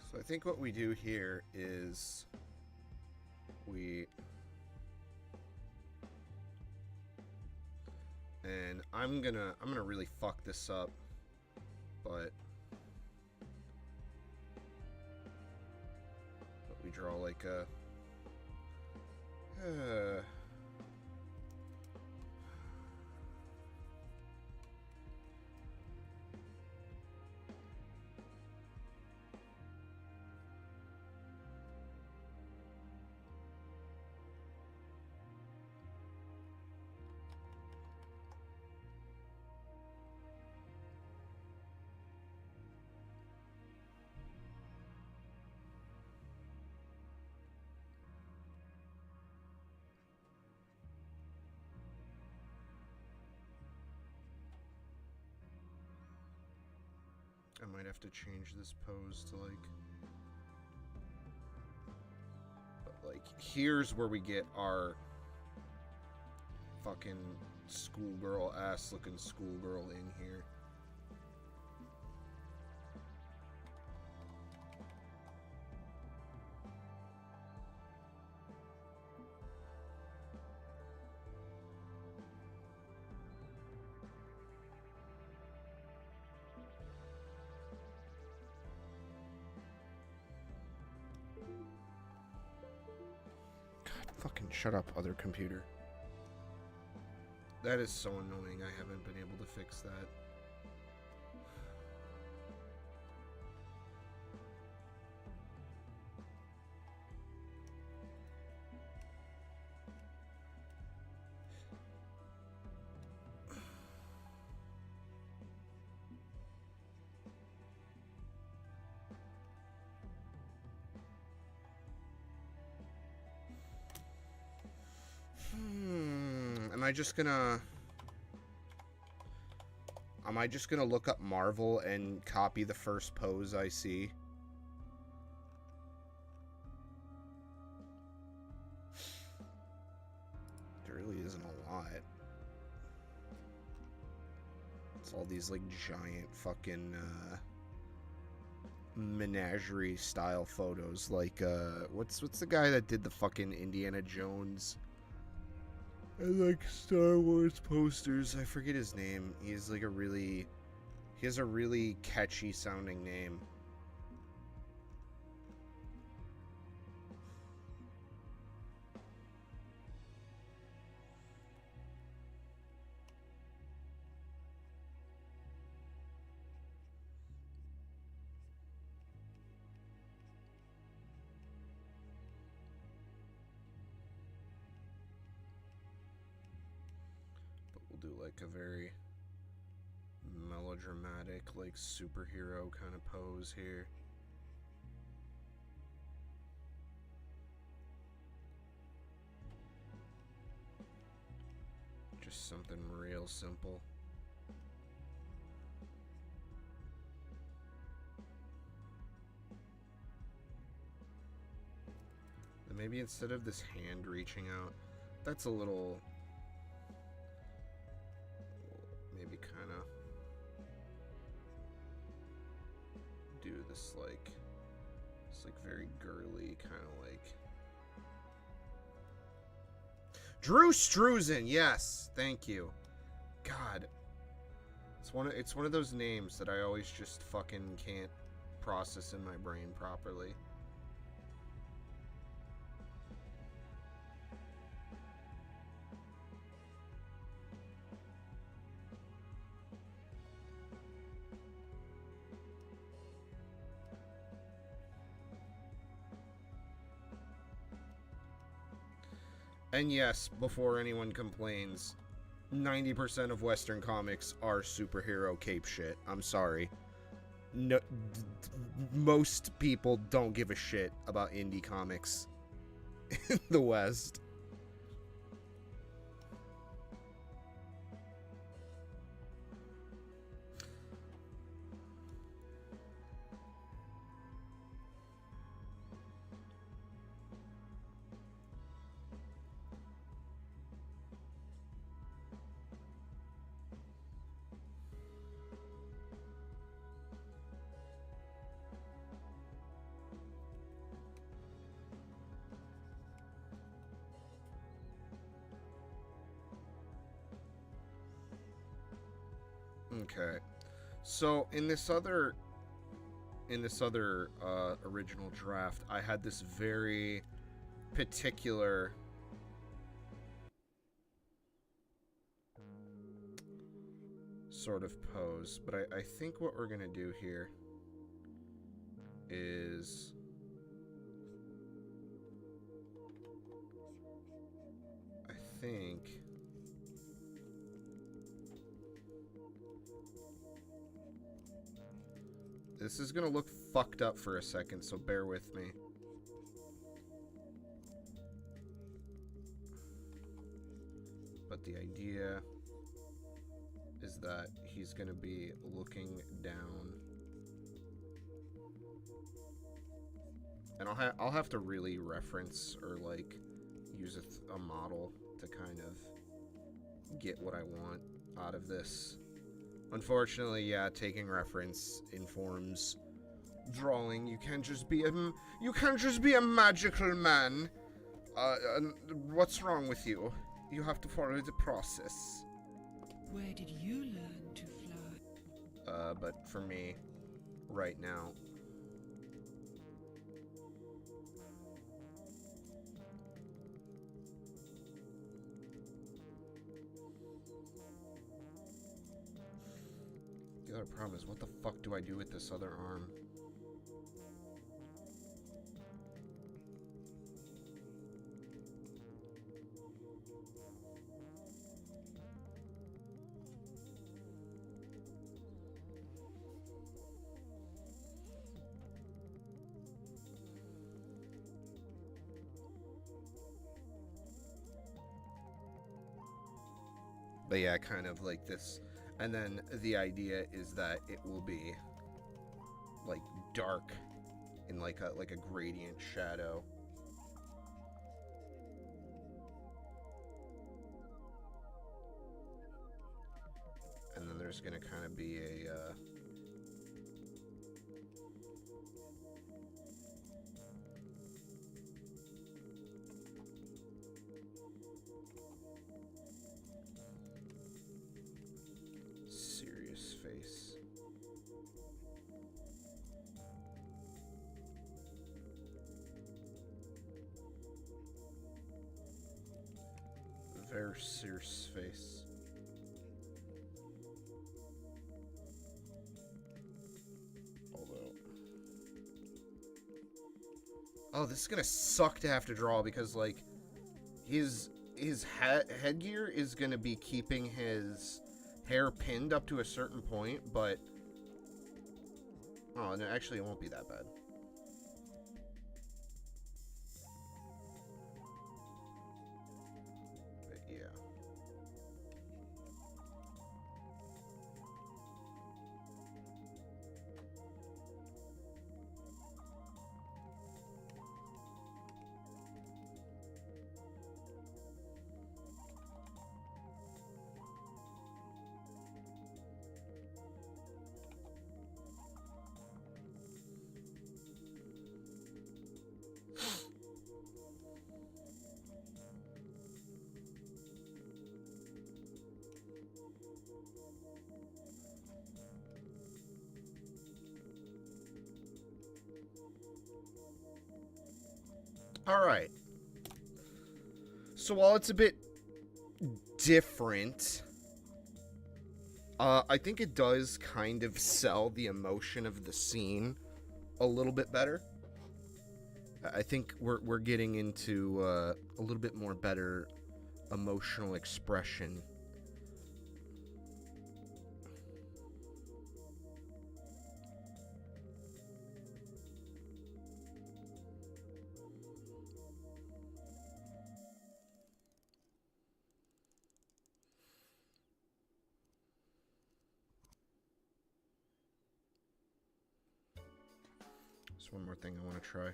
S3: So I think what we do here is and I'm gonna really fuck this up, but we draw like a I might have to change this pose to like, but like here's where we get our fucking schoolgirl ass looking schoolgirl in here. Fucking shut up, other computer. That is so annoying. I haven't been able to fix that. Am I just gonna look up Marvel and copy the first pose I see? There really isn't a lot. It's all these like giant fucking menagerie style photos. Like what's the guy that did the fucking Indiana Jones and like Star Wars posters? I forget his name. He's like he has a really catchy sounding name. Do like a very melodramatic, like superhero kind of pose here. Just something real simple. And maybe instead of this hand reaching out, that's a little... maybe kind of do this like, it's like very girly kind of like, Drew Struzan, yes, thank you. God, it's one of those names that I always just fucking can't process in my brain properly. And yes, before anyone complains, 90% of Western comics are superhero cape shit. I'm sorry. No, most people don't give a shit about indie comics in the West. Okay, so in this other original draft, I had this very particular sort of pose, but I think what we're gonna do here is I think this is gonna look fucked up for a second, so bear with me. But the idea is that he's gonna be looking down, and I'll have to really reference or like use a model to kind of get what I want out of this. Unfortunately, yeah, taking reference informs drawing. You can't just be a magical man. What's wrong with you? You have to follow the process.
S1: Where did you learn to fly?
S3: But for me, right now, the other problem is, what the fuck do I do with this other arm? But yeah, kind of like this. And then the idea is that it will be like dark in like a gradient shadow. And then there's gonna kind of be a serious face. Very serious face. Although, oh, this is gonna suck to have to draw because like his headgear is gonna be keeping his hair pinned up to a certain point, but oh no, actually it won't be that bad. But yeah. Alright. So while it's a bit different, I think it does kind of sell the emotion of the scene a little bit better. I think we're getting into a little bit more better emotional expression. There's one more thing I want to try.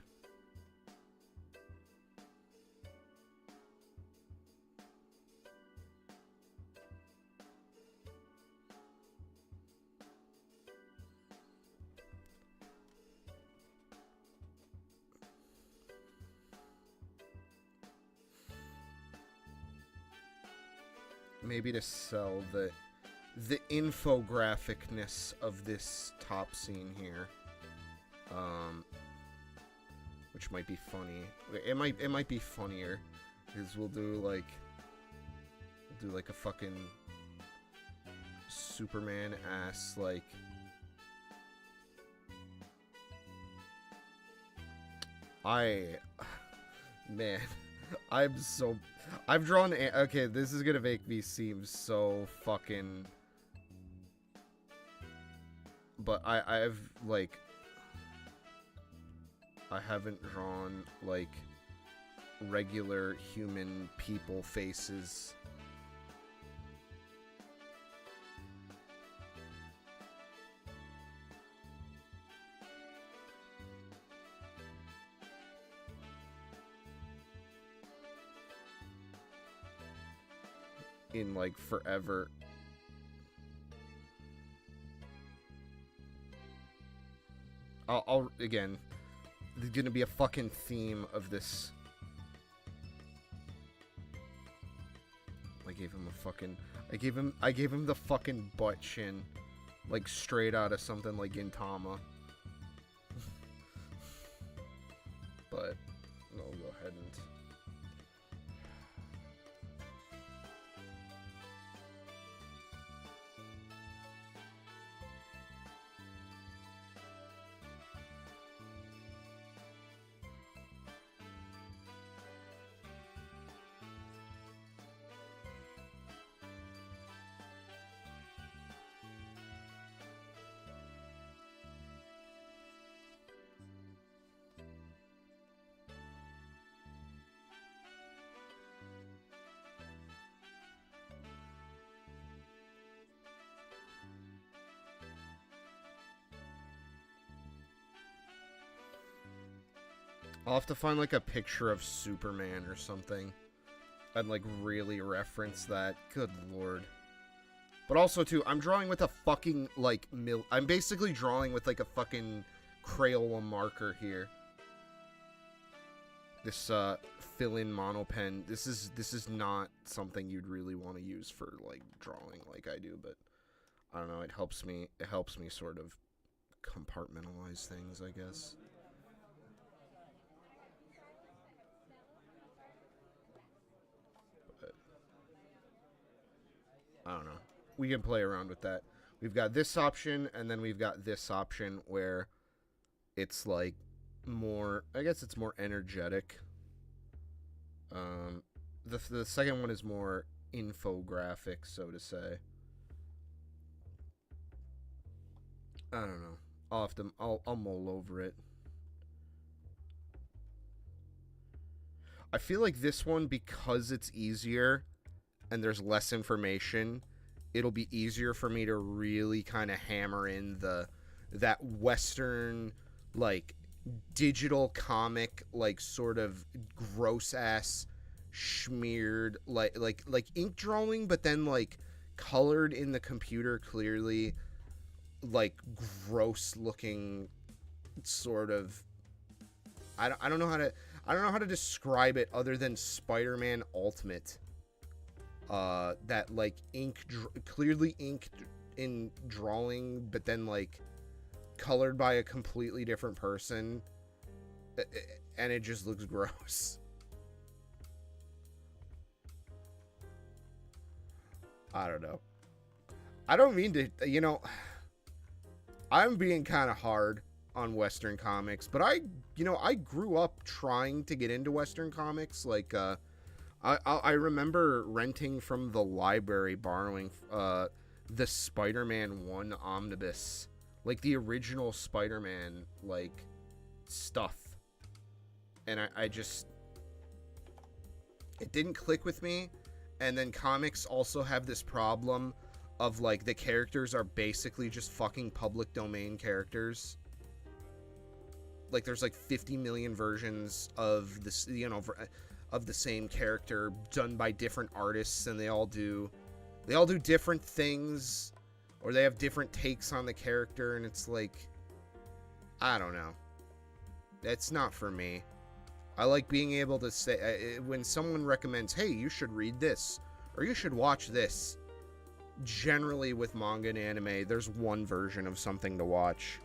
S3: Maybe to sell the infographicness of this top scene here, which might be funny. It might be funnier, because we'll do like a fucking Superman ass like. Man, I've drawn. Okay, this is gonna make me seem so fucking. But I haven't drawn like regular human people faces. In like forever. I'll again, there's gonna be a fucking theme of this. I gave him a fucking, I gave him the fucking butt chin, like straight out of something like Gintama. But I'll go ahead and. I'll have to find like a picture of Superman or something and like really reference that. Good lord. But also too, I'm drawing with a fucking like I'm basically drawing with like a fucking Crayola marker here. This fill-in mono pen. This is not something you'd really want to use for like drawing like I do, but I don't know, it helps me sort of compartmentalize things, I guess. I don't know. We can play around with that. We've got this option, and then we've got this option where it's like more, I guess it's more energetic. The second one is more infographic, so to say. I don't know. I'll mull over it. I feel like this one, because it's easier and there's less information, it'll be easier for me to really kind of hammer in that Western, like, digital comic, like, sort of gross ass smeared like ink drawing, but then like colored in the computer clearly, like gross looking sort of. I don't know how to describe it other than Spider-Man Ultimate. That like clearly inked in drawing, but then like colored by a completely different person. and it just looks gross. I don't know. I don't mean to, you know, I'm being kind of hard on Western comics, but I grew up trying to get into Western comics. Like, I remember renting from the library, borrowing the Spider-Man 1 omnibus, like the original Spider-Man, like, stuff. And I just, it didn't click with me. And then comics also have this problem of, like, the characters are basically just fucking public domain characters. Like, there's like 50 million versions of this, you know, of the same character done by different artists, and they all do different things, or they have different takes on the character, and it's like, I don't know. It's not for me. I like being able to say, when someone recommends, hey, you should read this, or you should watch this. Generally with manga and anime, there's one version of something to watch.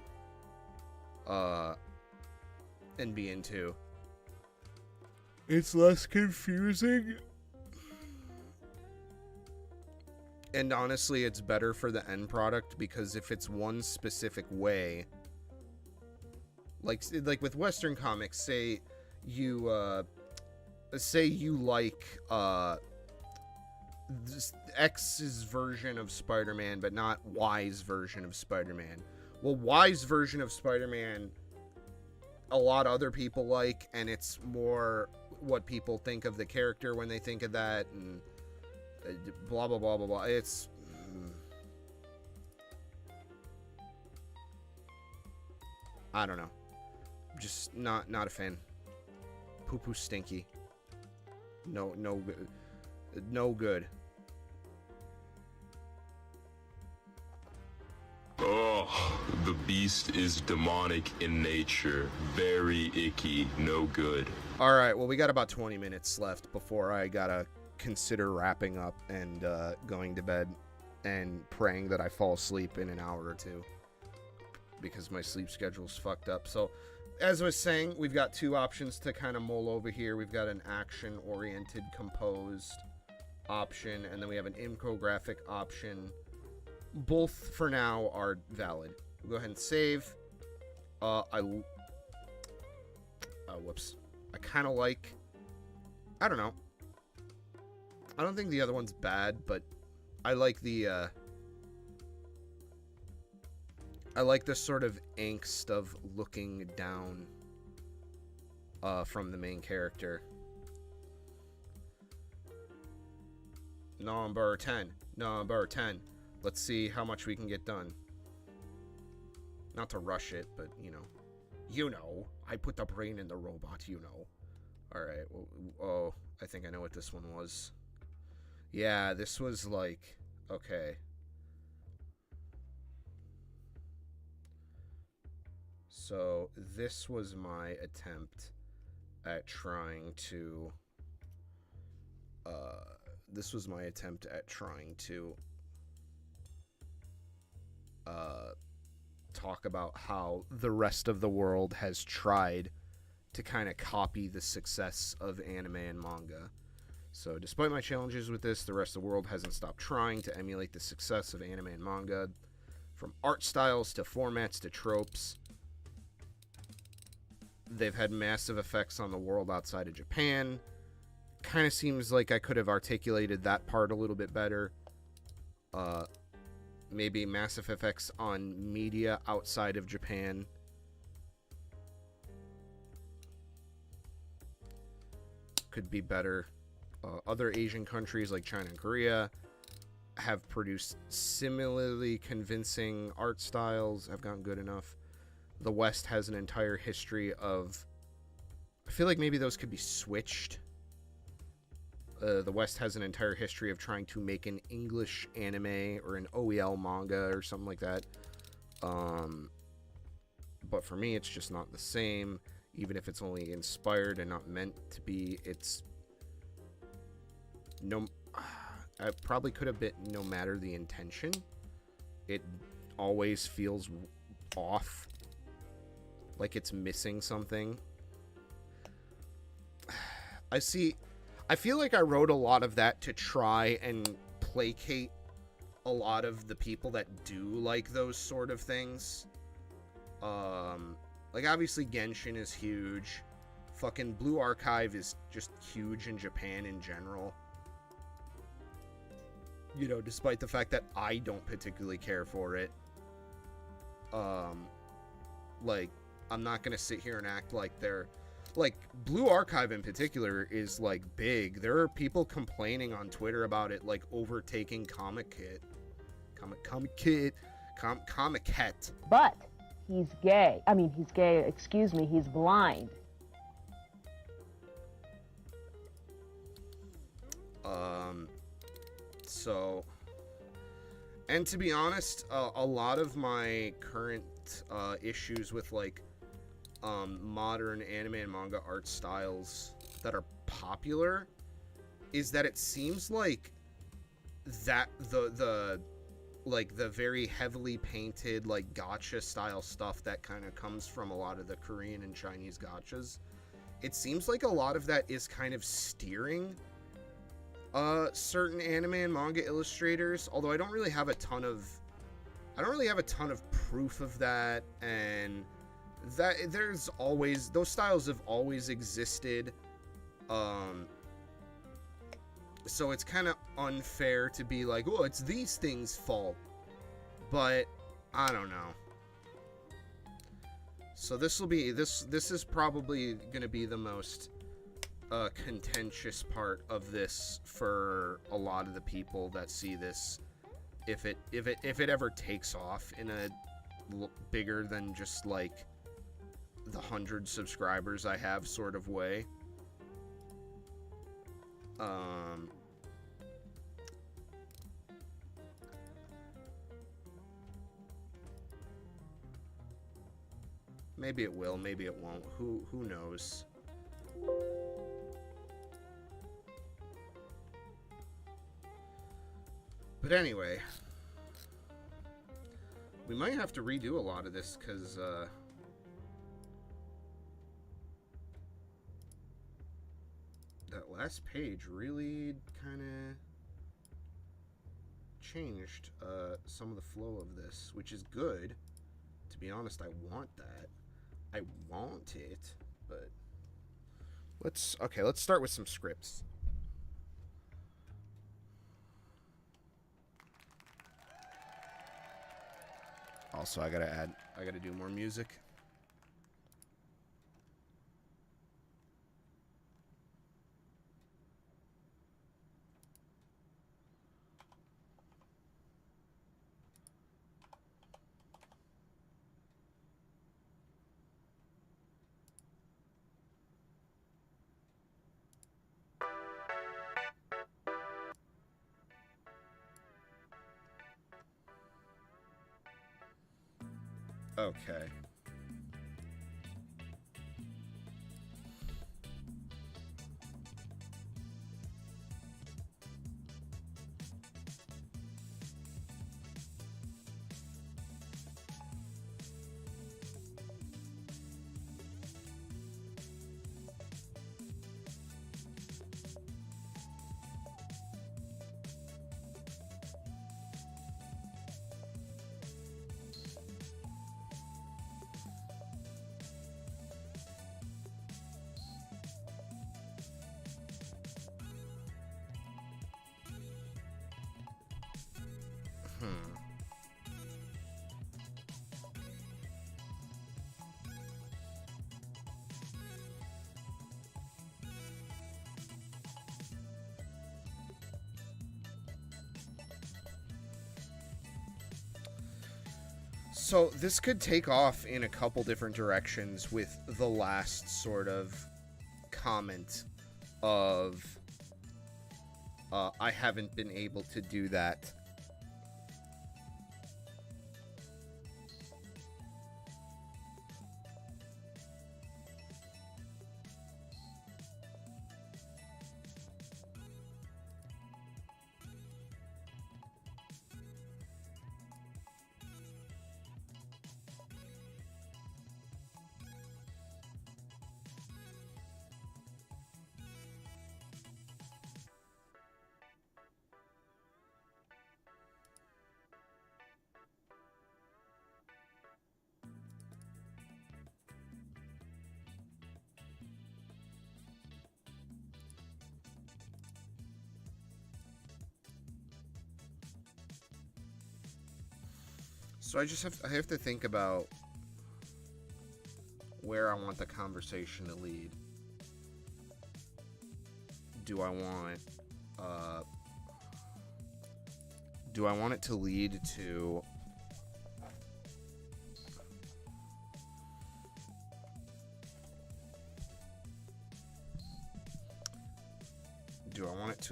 S3: And be into. It's less confusing. And honestly, it's better for the end product, because if it's one specific way, like with Western comics, say you like X's version of Spider-Man, but not Y's version of Spider-Man. Well, Y's version of Spider-Man, a lot of other people like, and it's more what people think of the character when they think of that, and blah blah blah blah blah. It's I don't know, just not a fan. Poo poo stinky. No good.
S4: Oh, the beast is demonic in nature. Very icky. No good.
S3: Alright, well, we got about 20 minutes left before I gotta consider wrapping up and going to bed and praying that I fall asleep in an hour or two, because my sleep schedule's fucked up. So, as I was saying, we've got two options to kind of mull over here. We've got an action-oriented composed option, and then we have an infographic option. Both, for now, are valid. We'll go ahead and save. Whoops. I kind of like... I don't know. I don't think the other one's bad, but I like the, I like the sort of angst of looking down, from the main character. Number 10. Number 10. Let's see how much we can get done. Not to rush it, but, you know. You know. I put the brain in the robot, you know. Alright, well, oh, I think I know what this one was. Yeah, this was like, okay. So, this was my attempt at trying to, talk about how the rest of the world has tried to kind of copy the success of anime and manga. So, despite my challenges with this, the rest of the world hasn't stopped trying to emulate the success of anime and manga, from art styles to formats to tropes. They've had massive effects on the world outside of Japan. Kind of seems like I could have articulated that part a little bit better. Maybe massive effects on media outside of Japan. Could be better. Other Asian countries like China and Korea have produced similarly convincing art styles, have gotten good enough. The West has an entire history of... I feel like maybe those could be switched. The West has an entire history of trying to make an English anime or an OEL manga or something like that. But for me, it's just not the same. Even if it's only inspired and not meant to be, it's... No... I probably could have been, no matter the intention. It always feels off. Like it's missing something. I feel like I wrote a lot of that to try and placate a lot of the people that do like those sort of things. Like, obviously Genshin is huge. Fucking Blue Archive is just huge in Japan in general. You know, despite the fact that I don't particularly care for it. Like, I'm not gonna sit here and act like they're... Like, Blue Archive in particular is, like, big. There are people complaining on Twitter about it, like, overtaking Comic Cat.
S5: But he's gay. I mean, he's gay, excuse me, he's blind.
S3: So... And to be honest, a lot of my current issues with, like, modern anime and manga art styles that are popular is that it seems like that the very heavily painted, like, gacha style stuff that kind of comes from a lot of the Korean and Chinese gachas, it seems like a lot of that is kind of steering certain anime and manga illustrators, although I don't really have a ton of proof of that, and that there's always, those styles have always existed, so it's kind of unfair to be like, oh, it's these things' fault, but I don't know. So this is probably going to be the most contentious part of this for a lot of the people that see this, if it ever takes off in a bigger than just like the 100 subscribers I have sort of way. Maybe it will, maybe it won't. Who knows? But anyway, we might have to redo a lot of this because that last page really kind of changed some of the flow of this, which is good. To be honest, I want that. I want it, but let's start with some scripts. Also, I gotta do more music. Okay. So this could take off in a couple different directions with the last sort of comment of I haven't been able to do that. So I have to think about where I want the conversation to lead. Do I want it to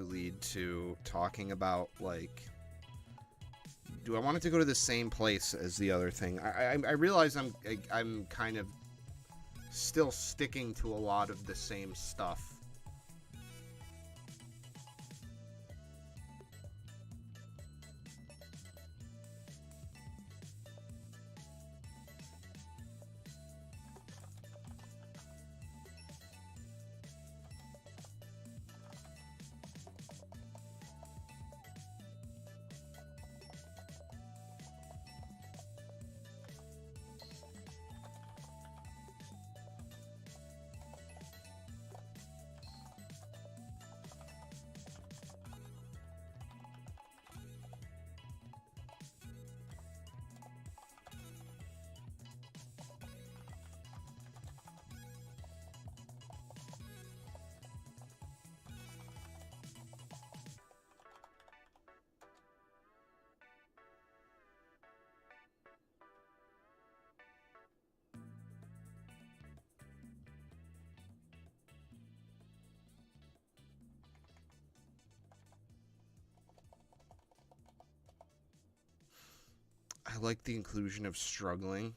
S3: lead to talking about, like, do I want it to go to the same place as the other thing? I realize I'm kind of still sticking to a lot of the same stuff. I like the inclusion of struggling.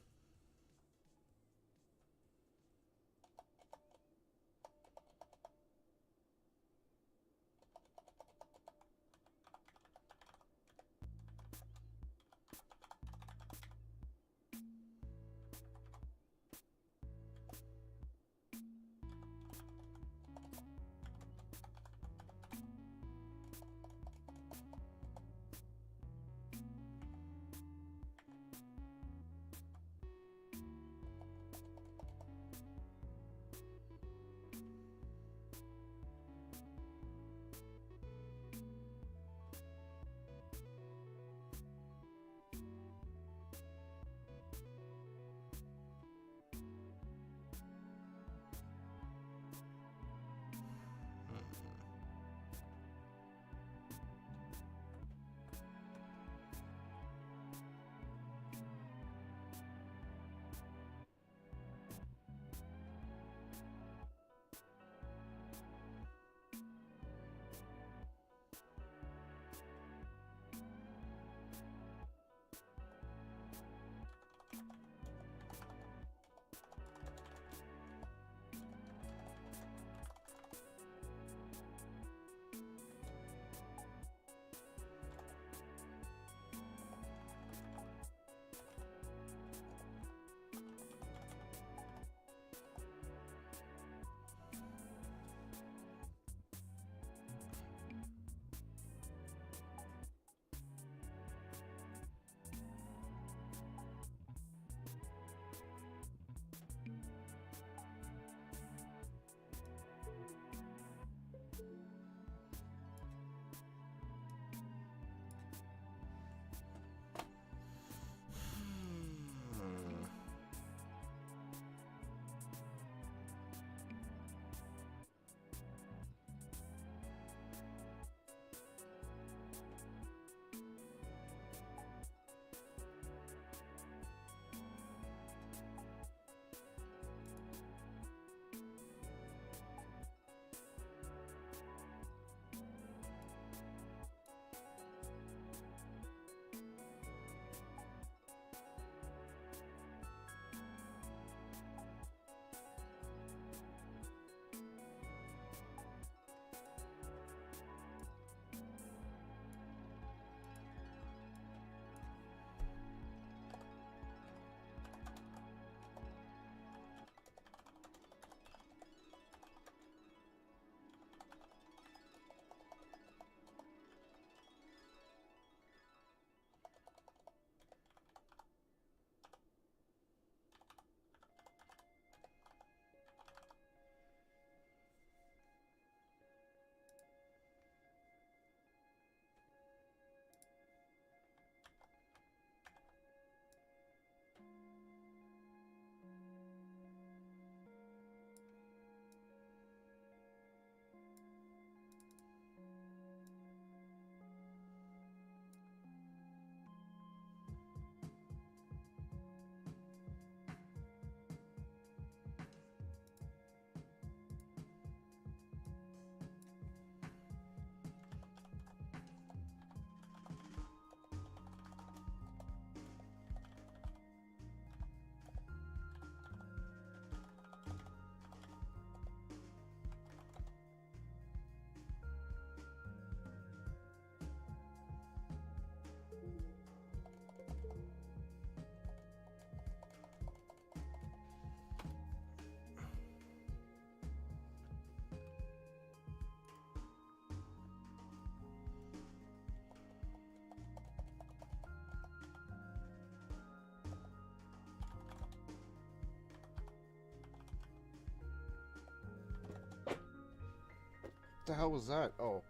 S3: the hell was that? Oh,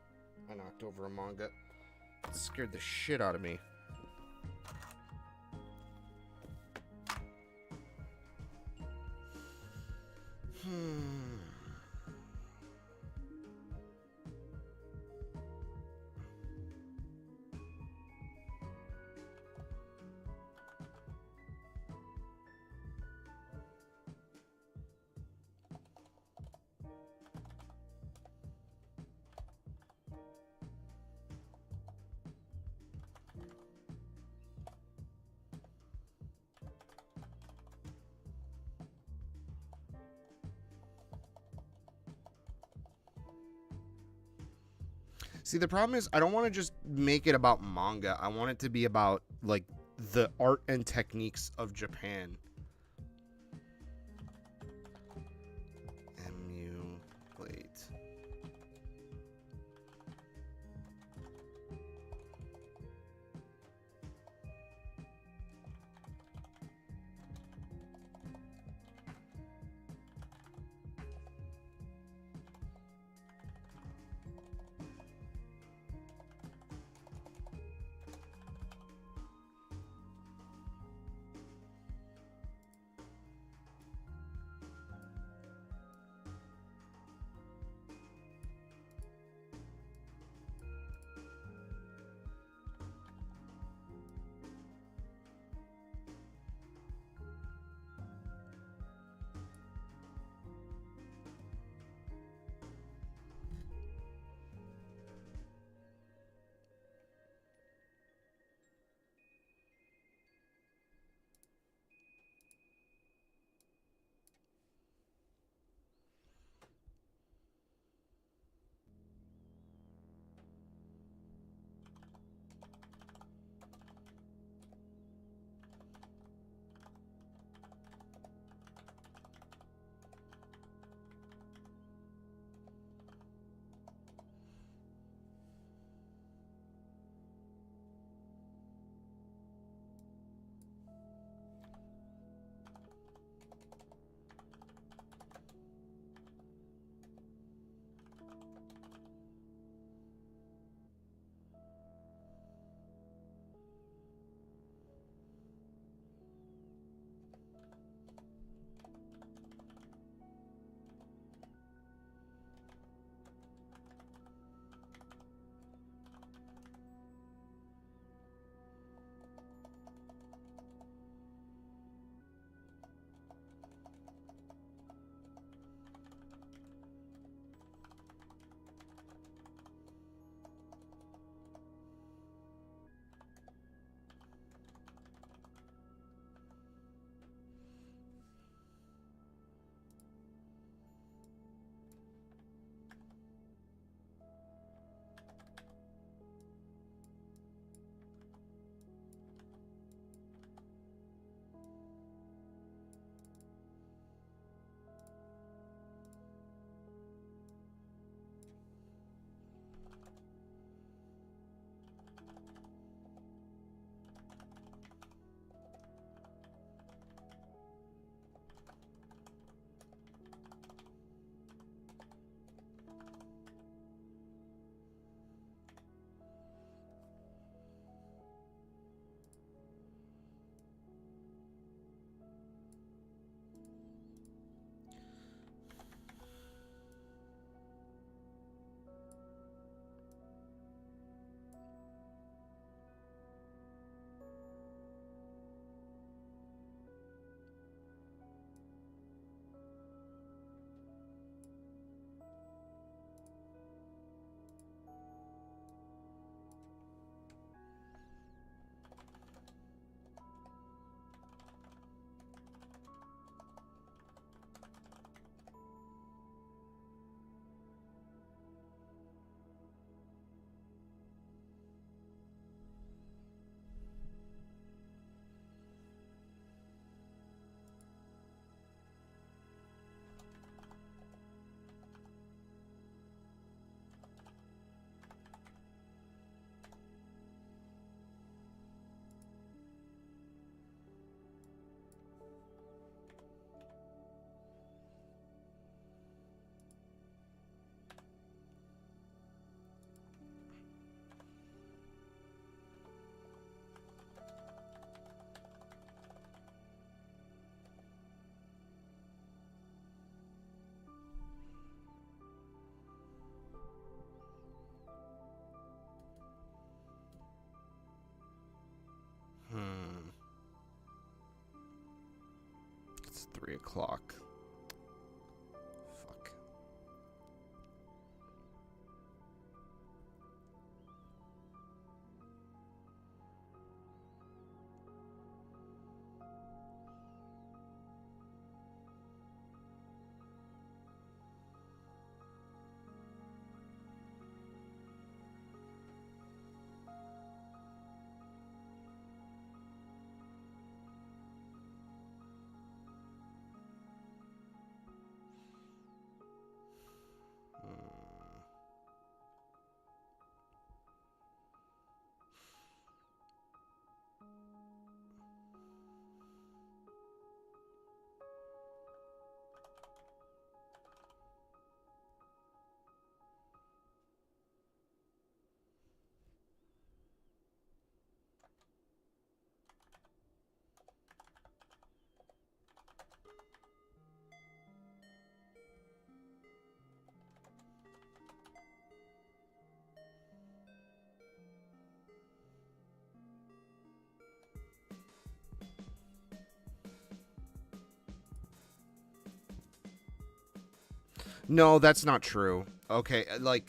S3: I knocked over a manga. It scared the shit out of me. See, the problem is I don't want to just make it about manga. I want it to be about, like, the art and techniques of Japan. Emulate. o'clock. Fuck. No, that's not true. Okay, like,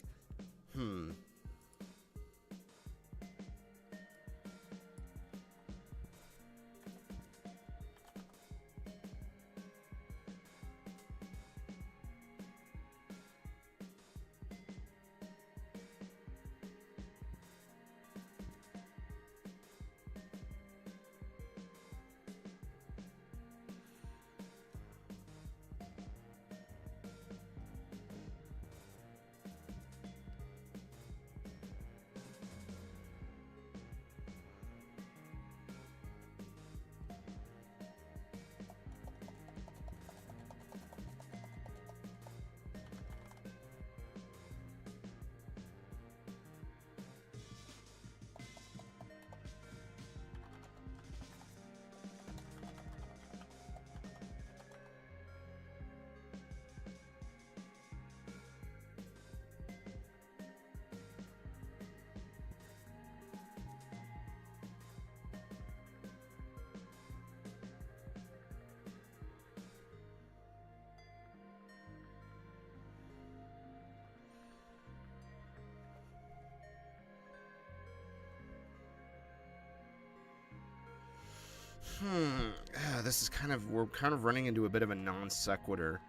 S3: this is kind of, we're kind of running into a bit of a non sequitur.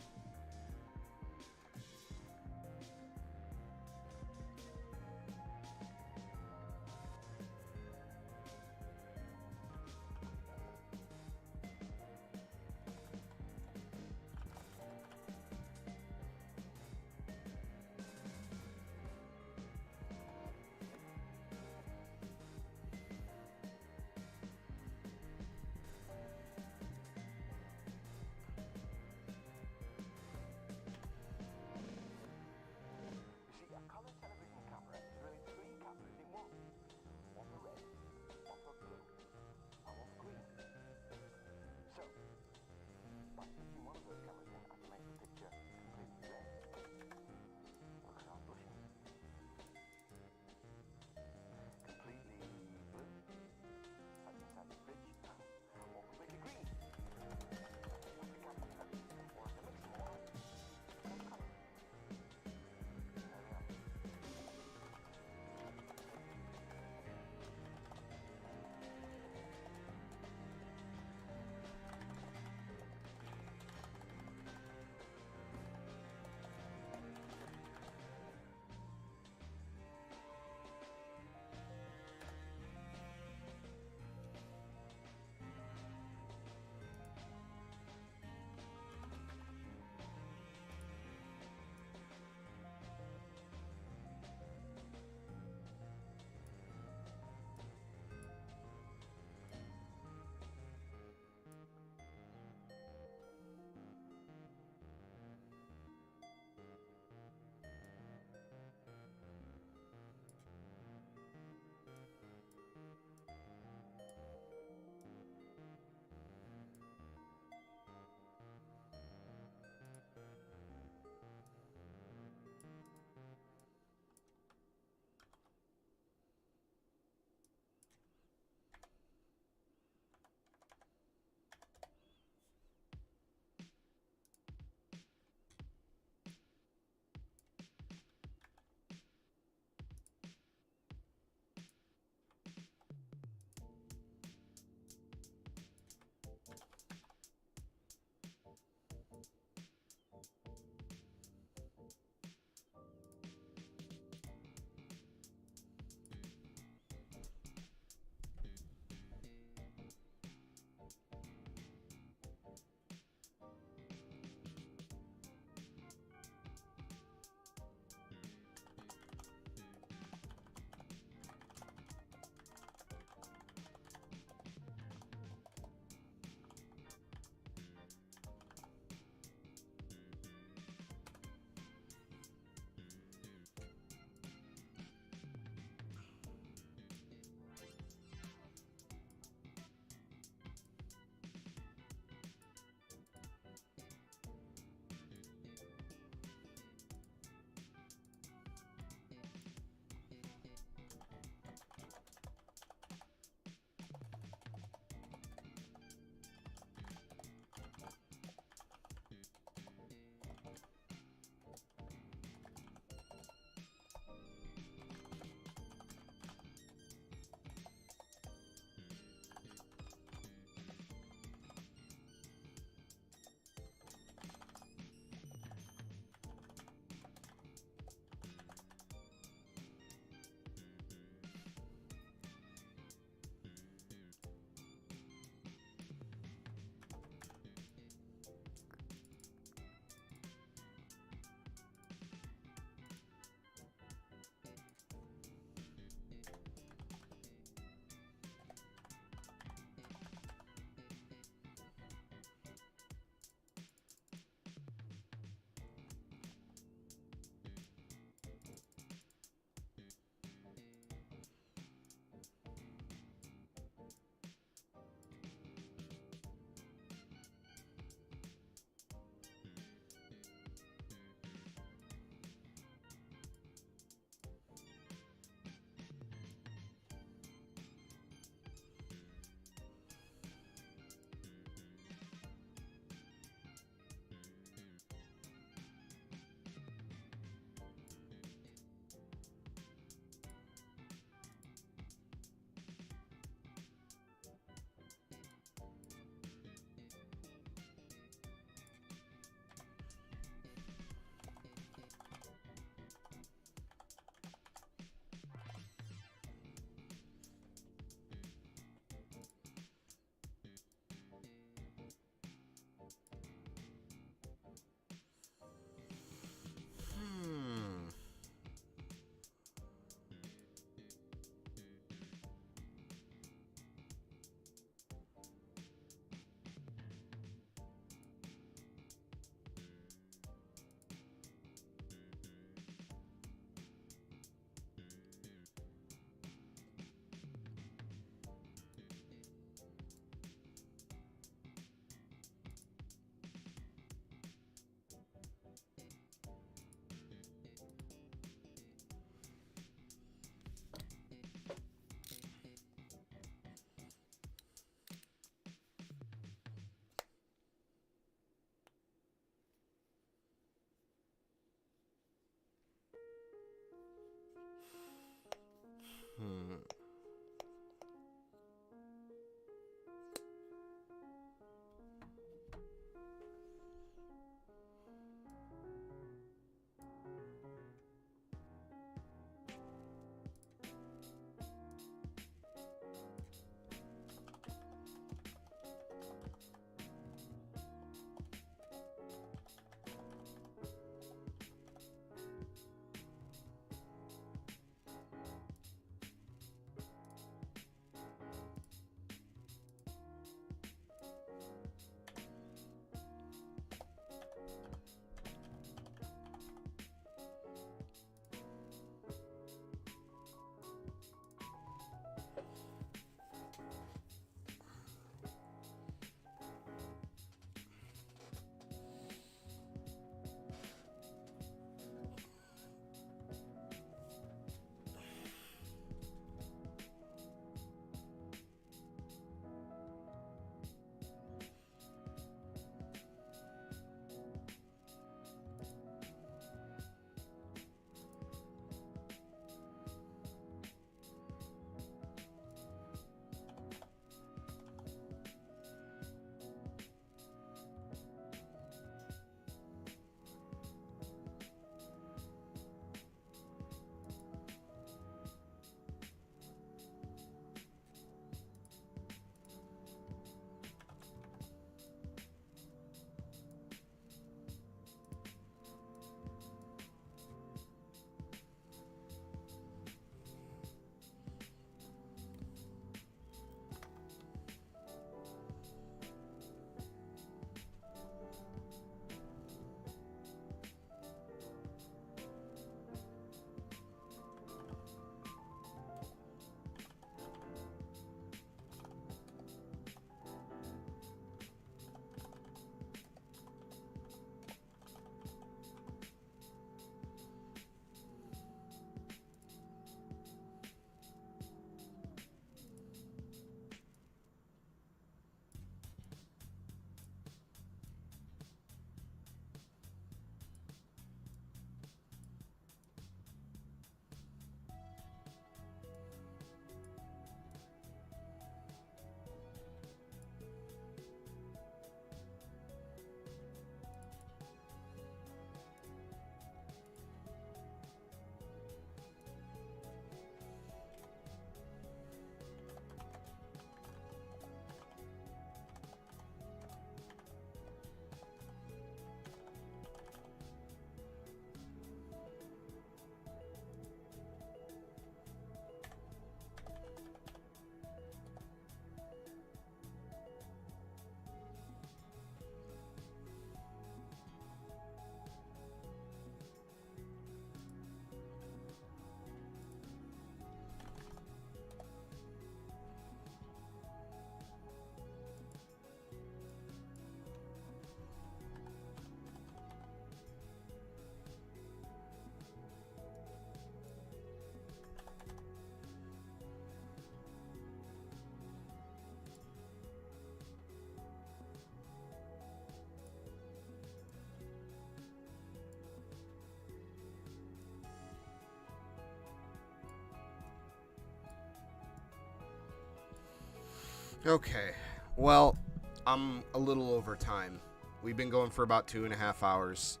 S3: Okay, well, I'm a little over time. We've been going for about 2.5 hours.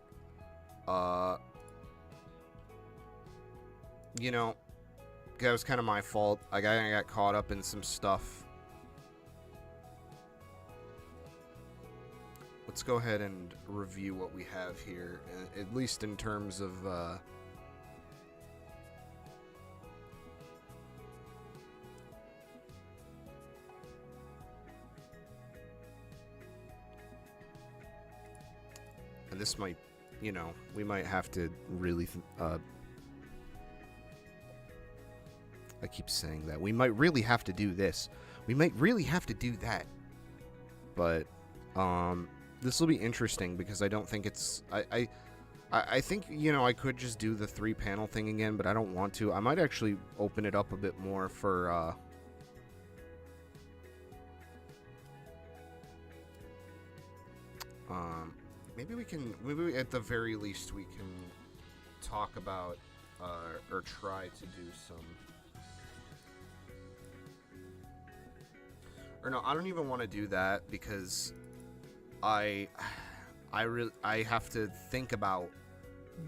S3: You know, that was kind of my fault. I got caught up in some stuff. Let's go ahead and review what we have here, at least in terms of, and this might, you know, we might have to really, I keep saying that. We might really have to do this. We might really have to do that. But, this will be interesting because I don't think it's... I think, you know, I could just do the 3-panel thing again, but I don't want to. I might actually open it up a bit more for, maybe at the very least we can talk about, or try to do some... Or no, I don't even want to do that because I have to think about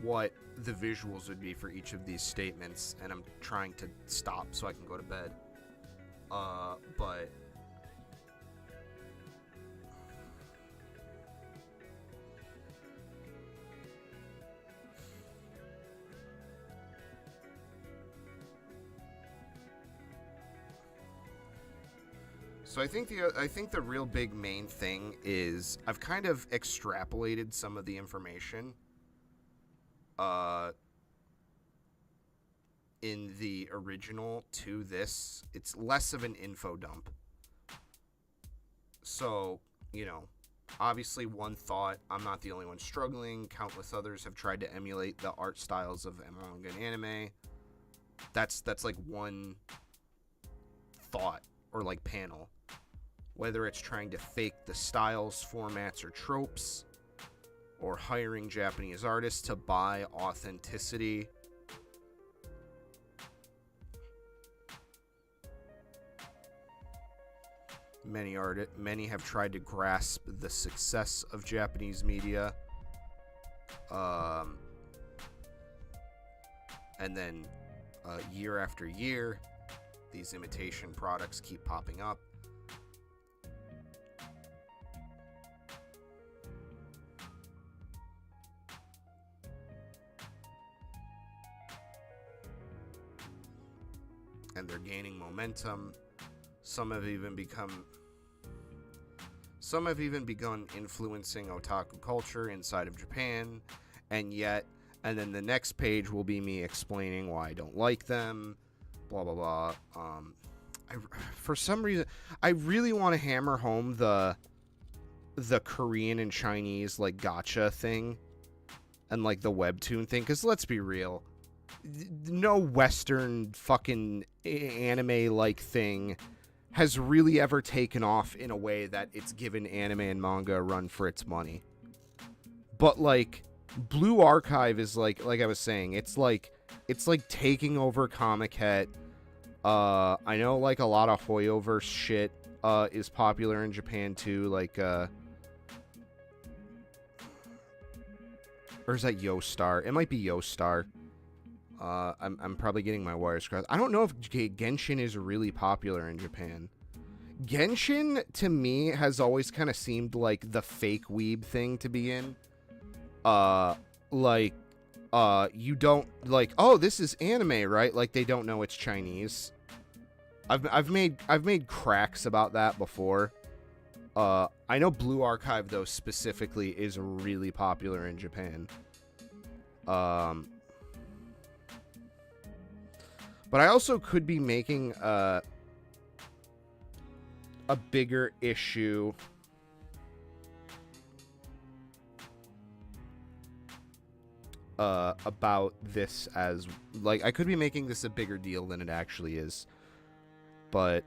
S3: what the visuals would be for each of these statements, and I'm trying to stop so I can go to bed. But so I think the real big main thing is I've kind of extrapolated some of the information in the original to this. It's less of an info dump. So, you know, obviously one thought, I'm not the only one struggling. Countless others have tried to emulate the art styles of manga and anime. That's like one thought or like panel. Whether it's trying to fake the styles, formats, or tropes, or hiring Japanese artists to buy authenticity. Many have tried to grasp the success of Japanese media. And then year after year, these imitation products keep popping up. And they're gaining momentum. Some have even begun influencing otaku culture inside of Japan, and then the next page will be me explaining why I don't like them, blah blah blah. For some reason, I really want to hammer home the Korean and Chinese like gacha thing, and like the webtoon thing, because let's be real. No Western fucking anime like thing has really ever taken off in a way that it's given anime and manga a run for its money. But like Blue Archive is like I was saying, it's like taking over Comic Het. I know like a lot of Hoyoverse shit is popular in Japan too, like or is that Yostar? It might be Yostar. I'm probably getting my wires crossed. I don't know if Genshin is really popular in Japan. Genshin, to me, has always kind of seemed like the fake weeb thing to be in. You don't, like, oh, this is anime, right? Like, they don't know it's Chinese. I've made cracks about that before. I know Blue Archive, though, specifically, is really popular in Japan. But I also could be making a bigger issue about this as, like, I could be making this a bigger deal than it actually is. But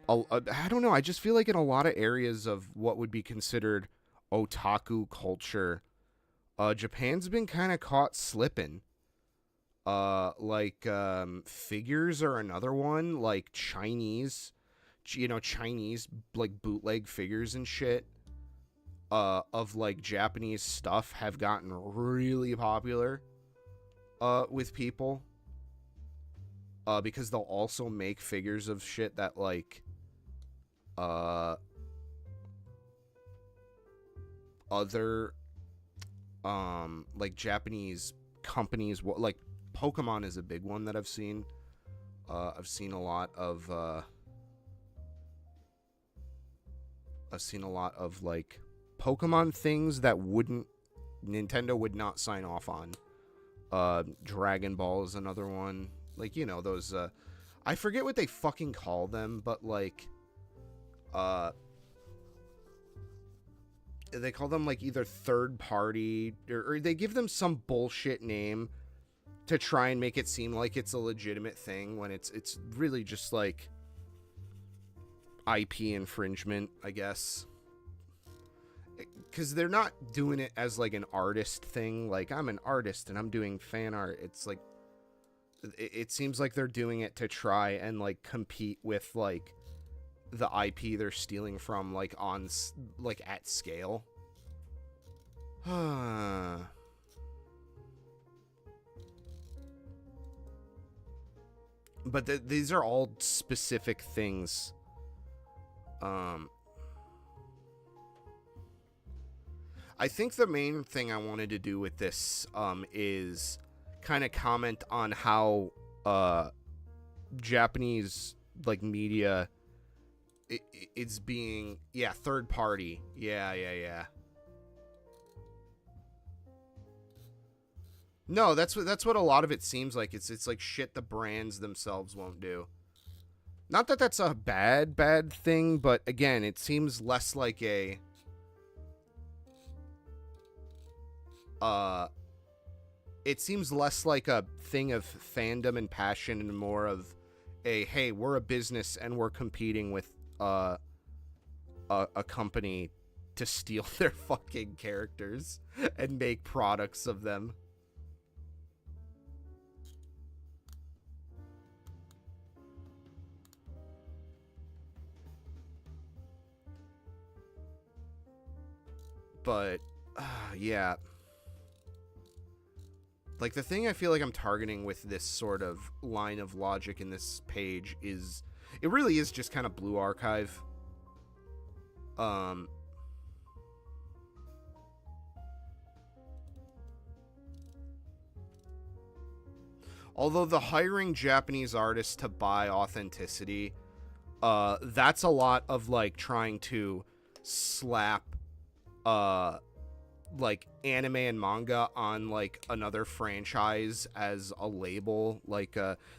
S3: I don't know. I just feel like in a lot of areas of what would be considered otaku culture, Japan's been kind of caught slipping. Figures are another one, like Chinese you know, Chinese like bootleg figures and shit of like Japanese stuff have gotten really popular with people, because they'll also make figures of shit that like other like Japanese companies, like Pokemon is a big one that I've seen. I've seen a lot of like Pokemon things that Nintendo would not sign off on. Dragon Ball is another one. Like, you know, those I forget what they fucking call them, but like they call them like either third party or they give them some bullshit name to try and make it seem like it's a legitimate thing when it's really just like IP infringement, I guess. Because they're not doing it as like an artist thing, like I'm an artist and I'm doing fan art. It's like it seems like they're doing it to try and like compete with like the IP they're stealing from, like on like at scale. But these are all specific things. I think the main thing I wanted to do with this is kind of comment on how Japanese like media it's being third party. Yeah. No, that's what a lot of it seems like. It's like shit the brands themselves won't do. Not that that's a bad thing, but again, it seems less like a it seems less like a thing of fandom and passion and more of a, hey, we're a business and we're competing with a company to steal their fucking characters and make products of them. But yeah, like the thing I feel like I'm targeting with this sort of line of logic in this page is it really is just kind of Blue Archive. Although the hiring Japanese artists to buy authenticity, that's a lot of like trying to slap like anime and manga on like another franchise as a label. Like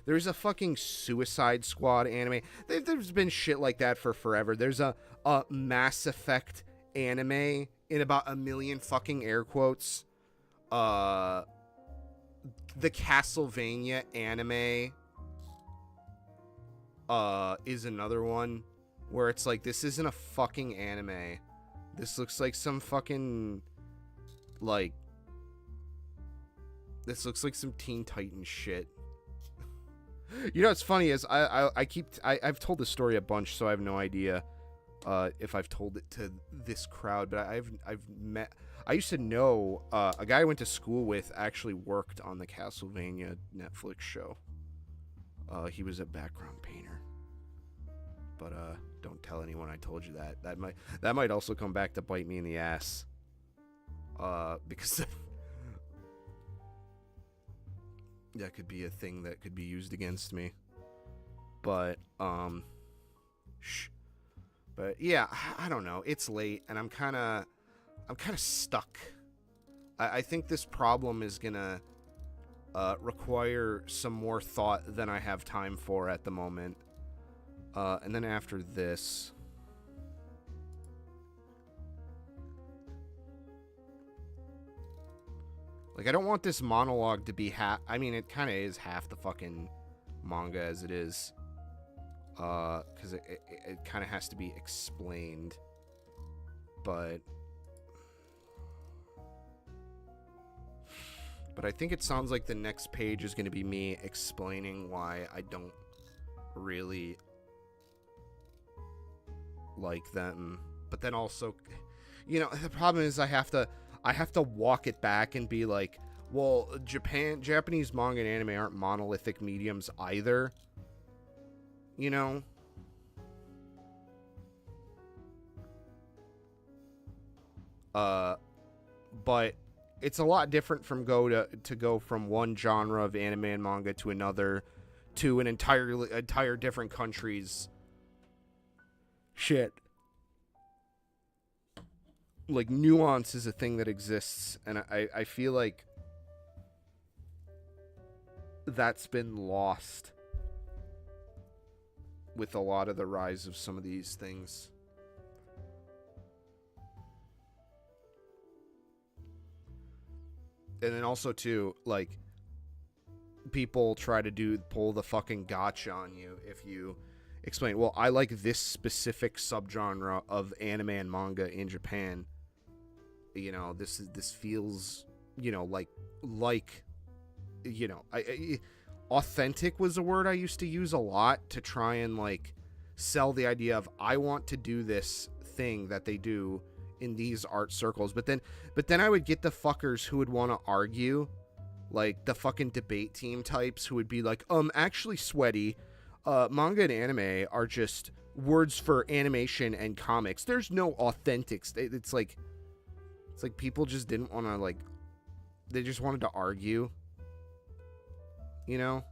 S3: there's a fucking Suicide Squad anime. There's been shit like that for forever. There's a Mass Effect anime in about a million fucking air quotes. The Castlevania anime is another one where it's like, this isn't a fucking anime. This looks like some fucking, like, this looks like some Teen Titans shit. You know what's funny is I've told this story a bunch, so I have no idea if I've told it to this crowd, but I used to know a guy I went to school with actually worked on the Castlevania Netflix show. He was a background painter. But don't tell anyone I told you that. That might also come back to bite me in the ass. Because that could be a thing that could be used against me. But but yeah, I don't know. It's late and I'm kind of stuck. I think this problem is gonna require some more thought than I have time for at the moment. And then after this, like, I don't want this monologue to be I mean, it kind of is half the fucking manga as it is. Because it kind of has to be explained. But I think it sounds like the next page is going to be me explaining why I don't really like them. But then also, you know, the problem is I have to walk it back and be like, well, Japanese manga and anime aren't monolithic mediums either. You know? But it's a lot different from go from one genre of anime and manga to another, to an entire different country's shit. Like, nuance is a thing that exists, and I feel like that's been lost with a lot of the rise of some of these things. And then also, too, like, people try to pull the fucking gotcha on you if you explain, well, I like this specific subgenre of anime and manga in Japan. You know, this feels, you know, like, you know, authentic was a word I used to use a lot to try and, like, sell the idea of, I want to do this thing that they do in these art circles. But then I would get the fuckers who would want to argue, like the fucking debate team types who would be like, actually, Sweaty, manga and anime are just words for animation and comics. There's no authentics. It's like people just didn't want to, like, they just wanted to argue, you know?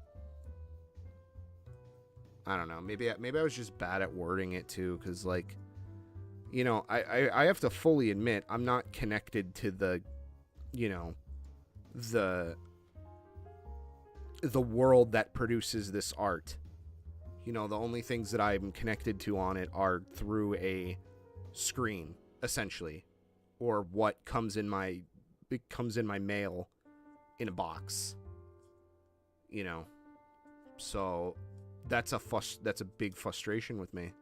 S3: I don't know. Maybe I was just bad at wording it too, because, like, you know, I have to fully admit I'm not connected to the, you know, the world that produces this art. You know, the only things that I'm connected to on it are through a screen, essentially, or what comes in my mail in a box. You know, so that's a big frustration with me.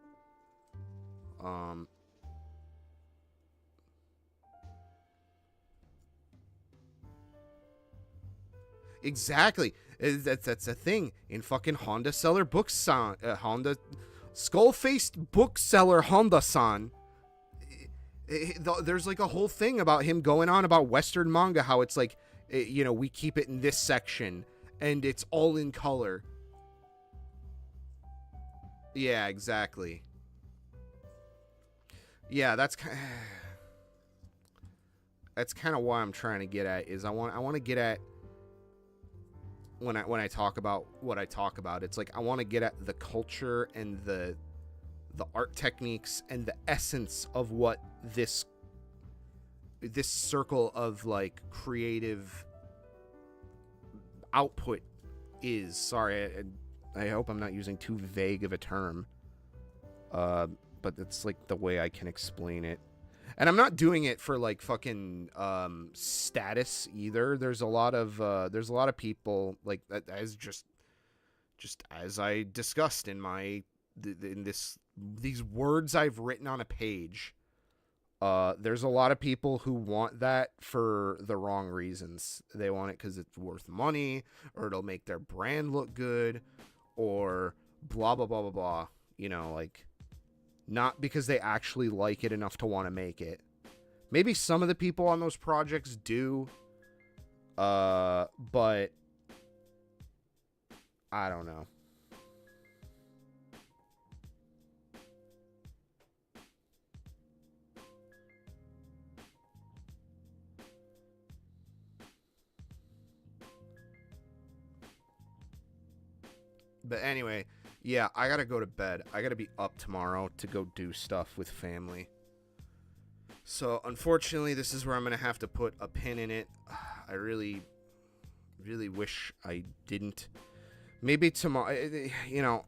S3: Exactly. That's a thing in fucking Honda seller booksan. Honda skull-faced bookseller Honda-san. There's like a whole thing about him going on about Western manga, how it's like, you know, we keep it in this section and it's all in color. Yeah, exactly. Yeah, that's kind of what I'm trying to get at. Is I want to get at, when I talk about what I talk about, it's like I want to get at the culture and the art techniques and the essence of what this circle of, like, creative output is. Sorry, I hope I'm not using too vague of a term, but it's like the way I can explain it. And I'm not doing it for, like, fucking status either. There's a lot of people, like, as just as I discussed in these words I've written on a page. There's a lot of people who want that for the wrong reasons. They want it because it's worth money, or it'll make their brand look good, or blah blah blah blah blah. You know, like, not because they actually like it enough to want to make it. Maybe some of the people on those projects do, but I don't know. But anyway, yeah, I gotta go to bed. I gotta be up tomorrow to go do stuff with family. So, unfortunately, this is where I'm gonna have to put a pin in it. I really, really wish I didn't. Maybe tomorrow, you know,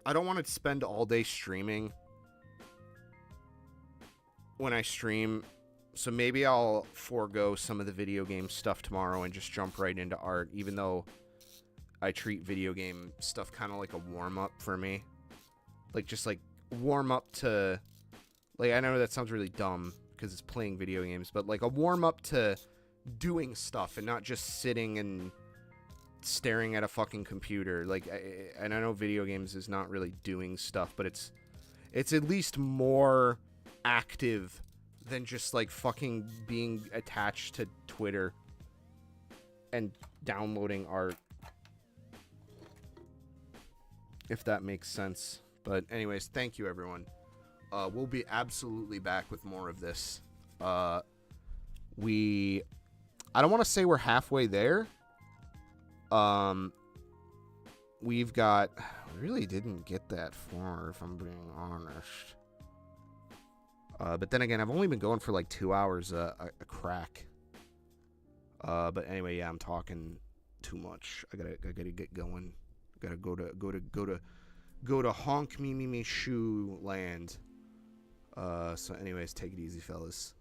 S3: I don't want to spend all day streaming when I stream. So maybe I'll forego some of the video game stuff tomorrow and just jump right into art, even though I treat video game stuff kind of like a warm-up for me. Like, just, like, warm-up to... Like, I know that sounds really dumb because it's playing video games, but, like, a warm-up to doing stuff and not just sitting and staring at a fucking computer. Like, and I know video games is not really doing stuff, but it's It's at least more active than just like fucking being attached to Twitter and downloading art. If that makes sense. But anyways, thank you everyone. We'll be absolutely back with more of this. I don't want to say we're halfway there. We really didn't get that far, if I'm being honest. But then again, I've only been going for like 2 hours a crack. But anyway, yeah, I'm talking too much. I gotta get going. Gotta go to honk me shoe land. So anyways, take it easy, fellas.